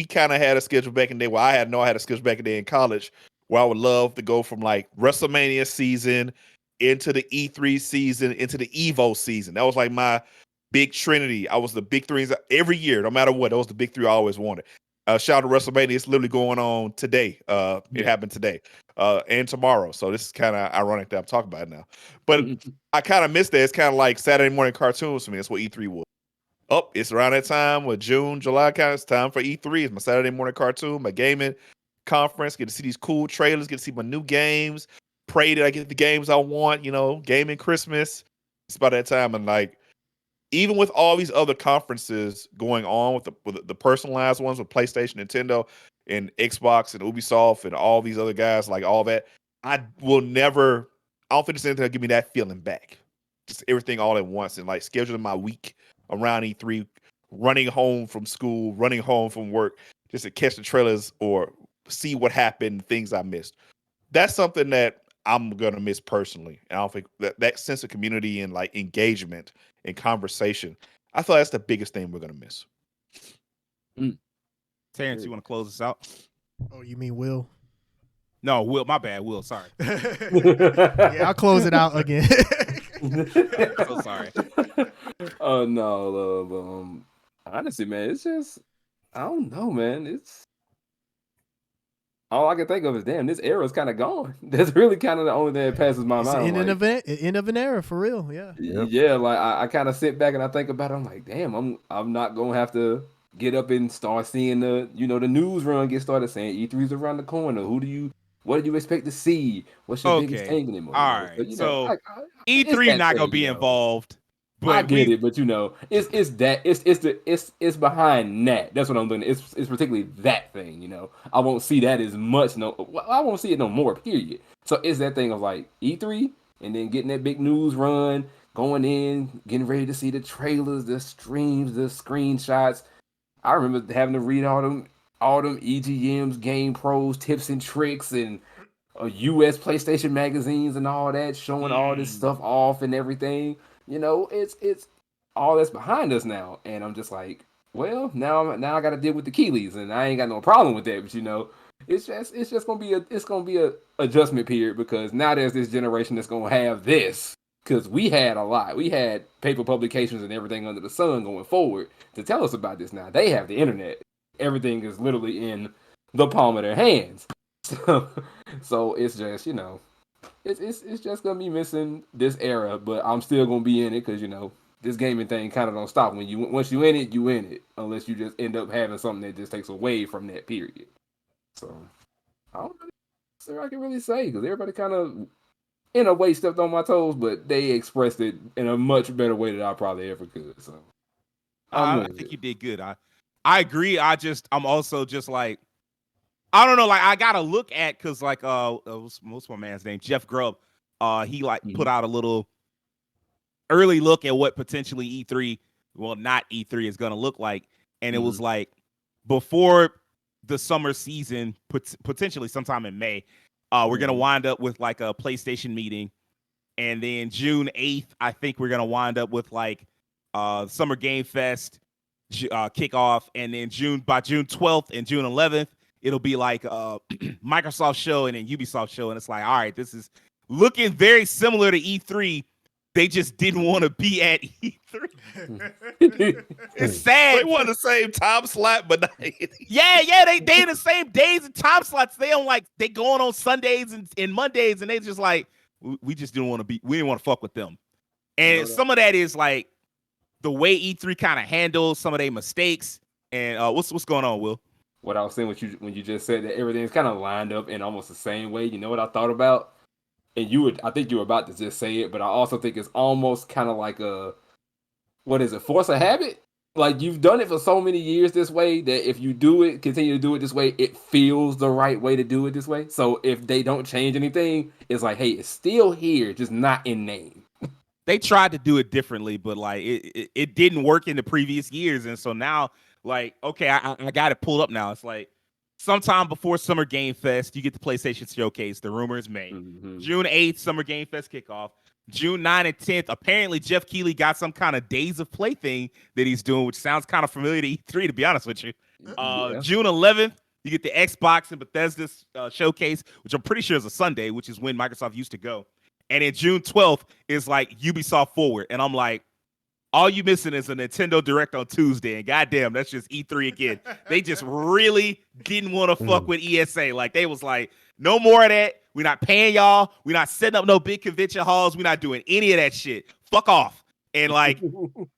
kind of had a schedule back in the day. Well, I had a schedule back in the day in college where I would love to go from like WrestleMania season into the E3 season into the Evo season. That was like my big trinity. I was the big threes every year, no matter what. That was the big three I always wanted. Shout out to WrestleMania. It's literally going on today. It happened today and tomorrow. So this is kind of ironic that I'm talking about it now. But I kind of missed that. It's kind of like Saturday morning cartoons to me. That's what E3 was. It's around that time with June, July kind of time for E3. It's my Saturday morning cartoon, my gaming conference. Get to see these cool trailers, get to see my new games. Pray that I get the games I want, gaming Christmas. It's about that time. And like, even with all these other conferences going on with the personalized ones with PlayStation, Nintendo, and Xbox and Ubisoft and all these other guys, like all that, I don't think there's anything that'll give me that feeling back. Just everything all at once and like scheduling my week around E3, running home from school, running home from work, just to catch the trailers or see what happened, things I missed. That's something that I'm gonna miss personally. And I don't think that sense of community and like engagement and conversation, I thought that's the biggest thing we're gonna miss. Terrence, you want to close us out? Oh, you mean Will? No, Will. My bad, Will. Sorry. Yeah, I'll close it out again. So sorry. Oh no, love. Honestly, man, it's just I don't know, man. It's all I can think of is damn, this era is kind of gone. That's really kind of the only thing that passes my It's mind. the end of an era for real. Yeah. Yeah, like I kind of sit back and I think about it. I'm like, damn, I'm not gonna have to get up and start seeing the the news run get started saying E3's around the corner. What do you expect to see? What's your biggest Okay. thing anymore? All right. So it's E3 that not thing, gonna be involved. But I get it, but it's behind that. That's what I'm doing. It's particularly that thing. I won't see that as much. I won't see it no more. Period. So it's that thing of like E3 and then getting that big news run, going in, getting ready to see the trailers, the streams, the screenshots. I remember having to read all them EGMs, Game Pros, tips and tricks, and US PlayStation magazines and all that, showing all this stuff off and everything. It's all that's behind us now, and I'm just like, well, now I got to deal with the Keeleys, and I ain't got no problem with that. But it's just gonna be a adjustment period because now there's this generation that's gonna have this because we had a lot, we had paper publications and everything under the sun going forward to tell us about this. Now they have the internet, everything is literally in the palm of their hands. So it's just it's just gonna be missing this era, but I'm still gonna be in it because this gaming thing kind of don't stop. Once you in it, unless you just end up having something that just takes away from that period. So I don't know I can really say because everybody kind of in a way stepped on my toes, but they expressed it in a much better way than I probably ever could. So I think you did good. I agree. I'm also just like, I don't know, like I gotta look at because like what's my man's name? Jeff Grubb. He put out a little early look at what potentially E3, well, not E3 is gonna look like. And it was like before the summer season, potentially sometime in May, we're gonna wind up with like a PlayStation meeting. And then June 8th, I think we're gonna wind up with like Summer Game Fest kickoff. And then by June 12th and June 11th, it'll be like Microsoft show and then Ubisoft show. And it's like, all right, this is looking very similar to E3 They just didn't want to be at E3. It's sad. They want the same time slot, but not Yeah, they in the same days and time slots. They going on Sundays and Mondays, and they just like, we just didn't want to be, we didn't want to fuck with them. And some of that is like the way E3 kind of handles some of their mistakes. And what's going on, Will? What I was saying when you just said that everything's kind of lined up in almost the same way. You know what I thought about? And I think you were about to just say it, but I also think it's almost kind of like force of habit? Like, you've done it for so many years this way that if you continue to do it this way, it feels the right way to do it this way. So if they don't change anything, it's like, hey, it's still here, just not in name. They tried to do it differently, but like it didn't work in the previous years. And so now, like, okay, I got it pulled up now. It's like sometime before Summer Game Fest, you get the PlayStation Showcase. The rumor is May. Mm-hmm. June 8th, Summer Game Fest kickoff. June 9th and 10th, apparently Jeff Keighley got some kind of Days of Play thing that he's doing, which sounds kind of familiar to E3, to be honest with you. Yeah. June 11th, you get the Xbox and Bethesda's showcase, which I'm pretty sure is a Sunday, which is when Microsoft used to go. And then June 12th is like Ubisoft Forward. And I'm like, all you missing is a Nintendo Direct on Tuesday. And goddamn, that's just E3 again. They just really didn't want to fuck with ESA. Like, they was like, no more of that. We're not paying y'all. We're not setting up no big convention halls. We're not doing any of that shit. Fuck off. And like,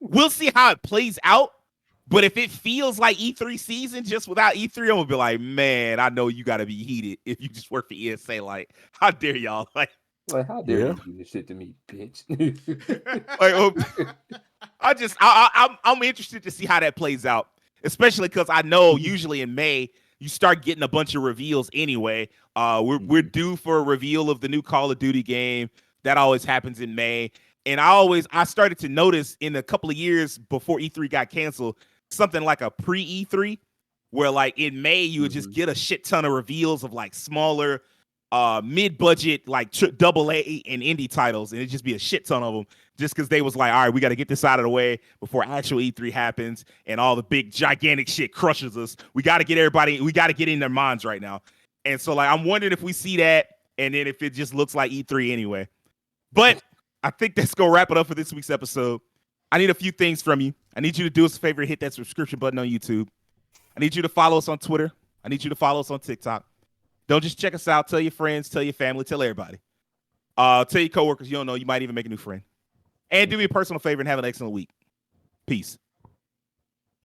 we'll see how it plays out. But if it feels like E3 season just without E3, I'm gonna be like, man, I know you gotta be heated if you just work for ESA. Like, how dare y'all? Like how dare you do this shit to me, bitch? I'm interested to see how that plays out, especially because I know usually in May you start getting a bunch of reveals anyway. We're due for a reveal of the new Call of Duty game. That always happens in May. And I started to notice in a couple of years before E3 got canceled, something like a pre-E3, where like in May you would just get a shit ton of reveals of like smaller, mid-budget, like AA and indie titles, and it'd just be a shit ton of them, just because they was like, all right, we got to get this out of the way before actual E3 happens and all the big gigantic shit crushes us. We got to get in their minds right now. And so like, I'm wondering if we see that, and then if it just looks like E3 anyway. But I think that's going to wrap it up for this week's episode. I need a few things from you. I need you to do us a favor, hit that subscription button on YouTube. I need you to follow us on Twitter. I need you to follow us on TikTok. Don't just check us out. Tell your friends, tell your family, tell everybody. Tell your coworkers you don't know. You might even make a new friend. And do me a personal favor and have an excellent week. Peace.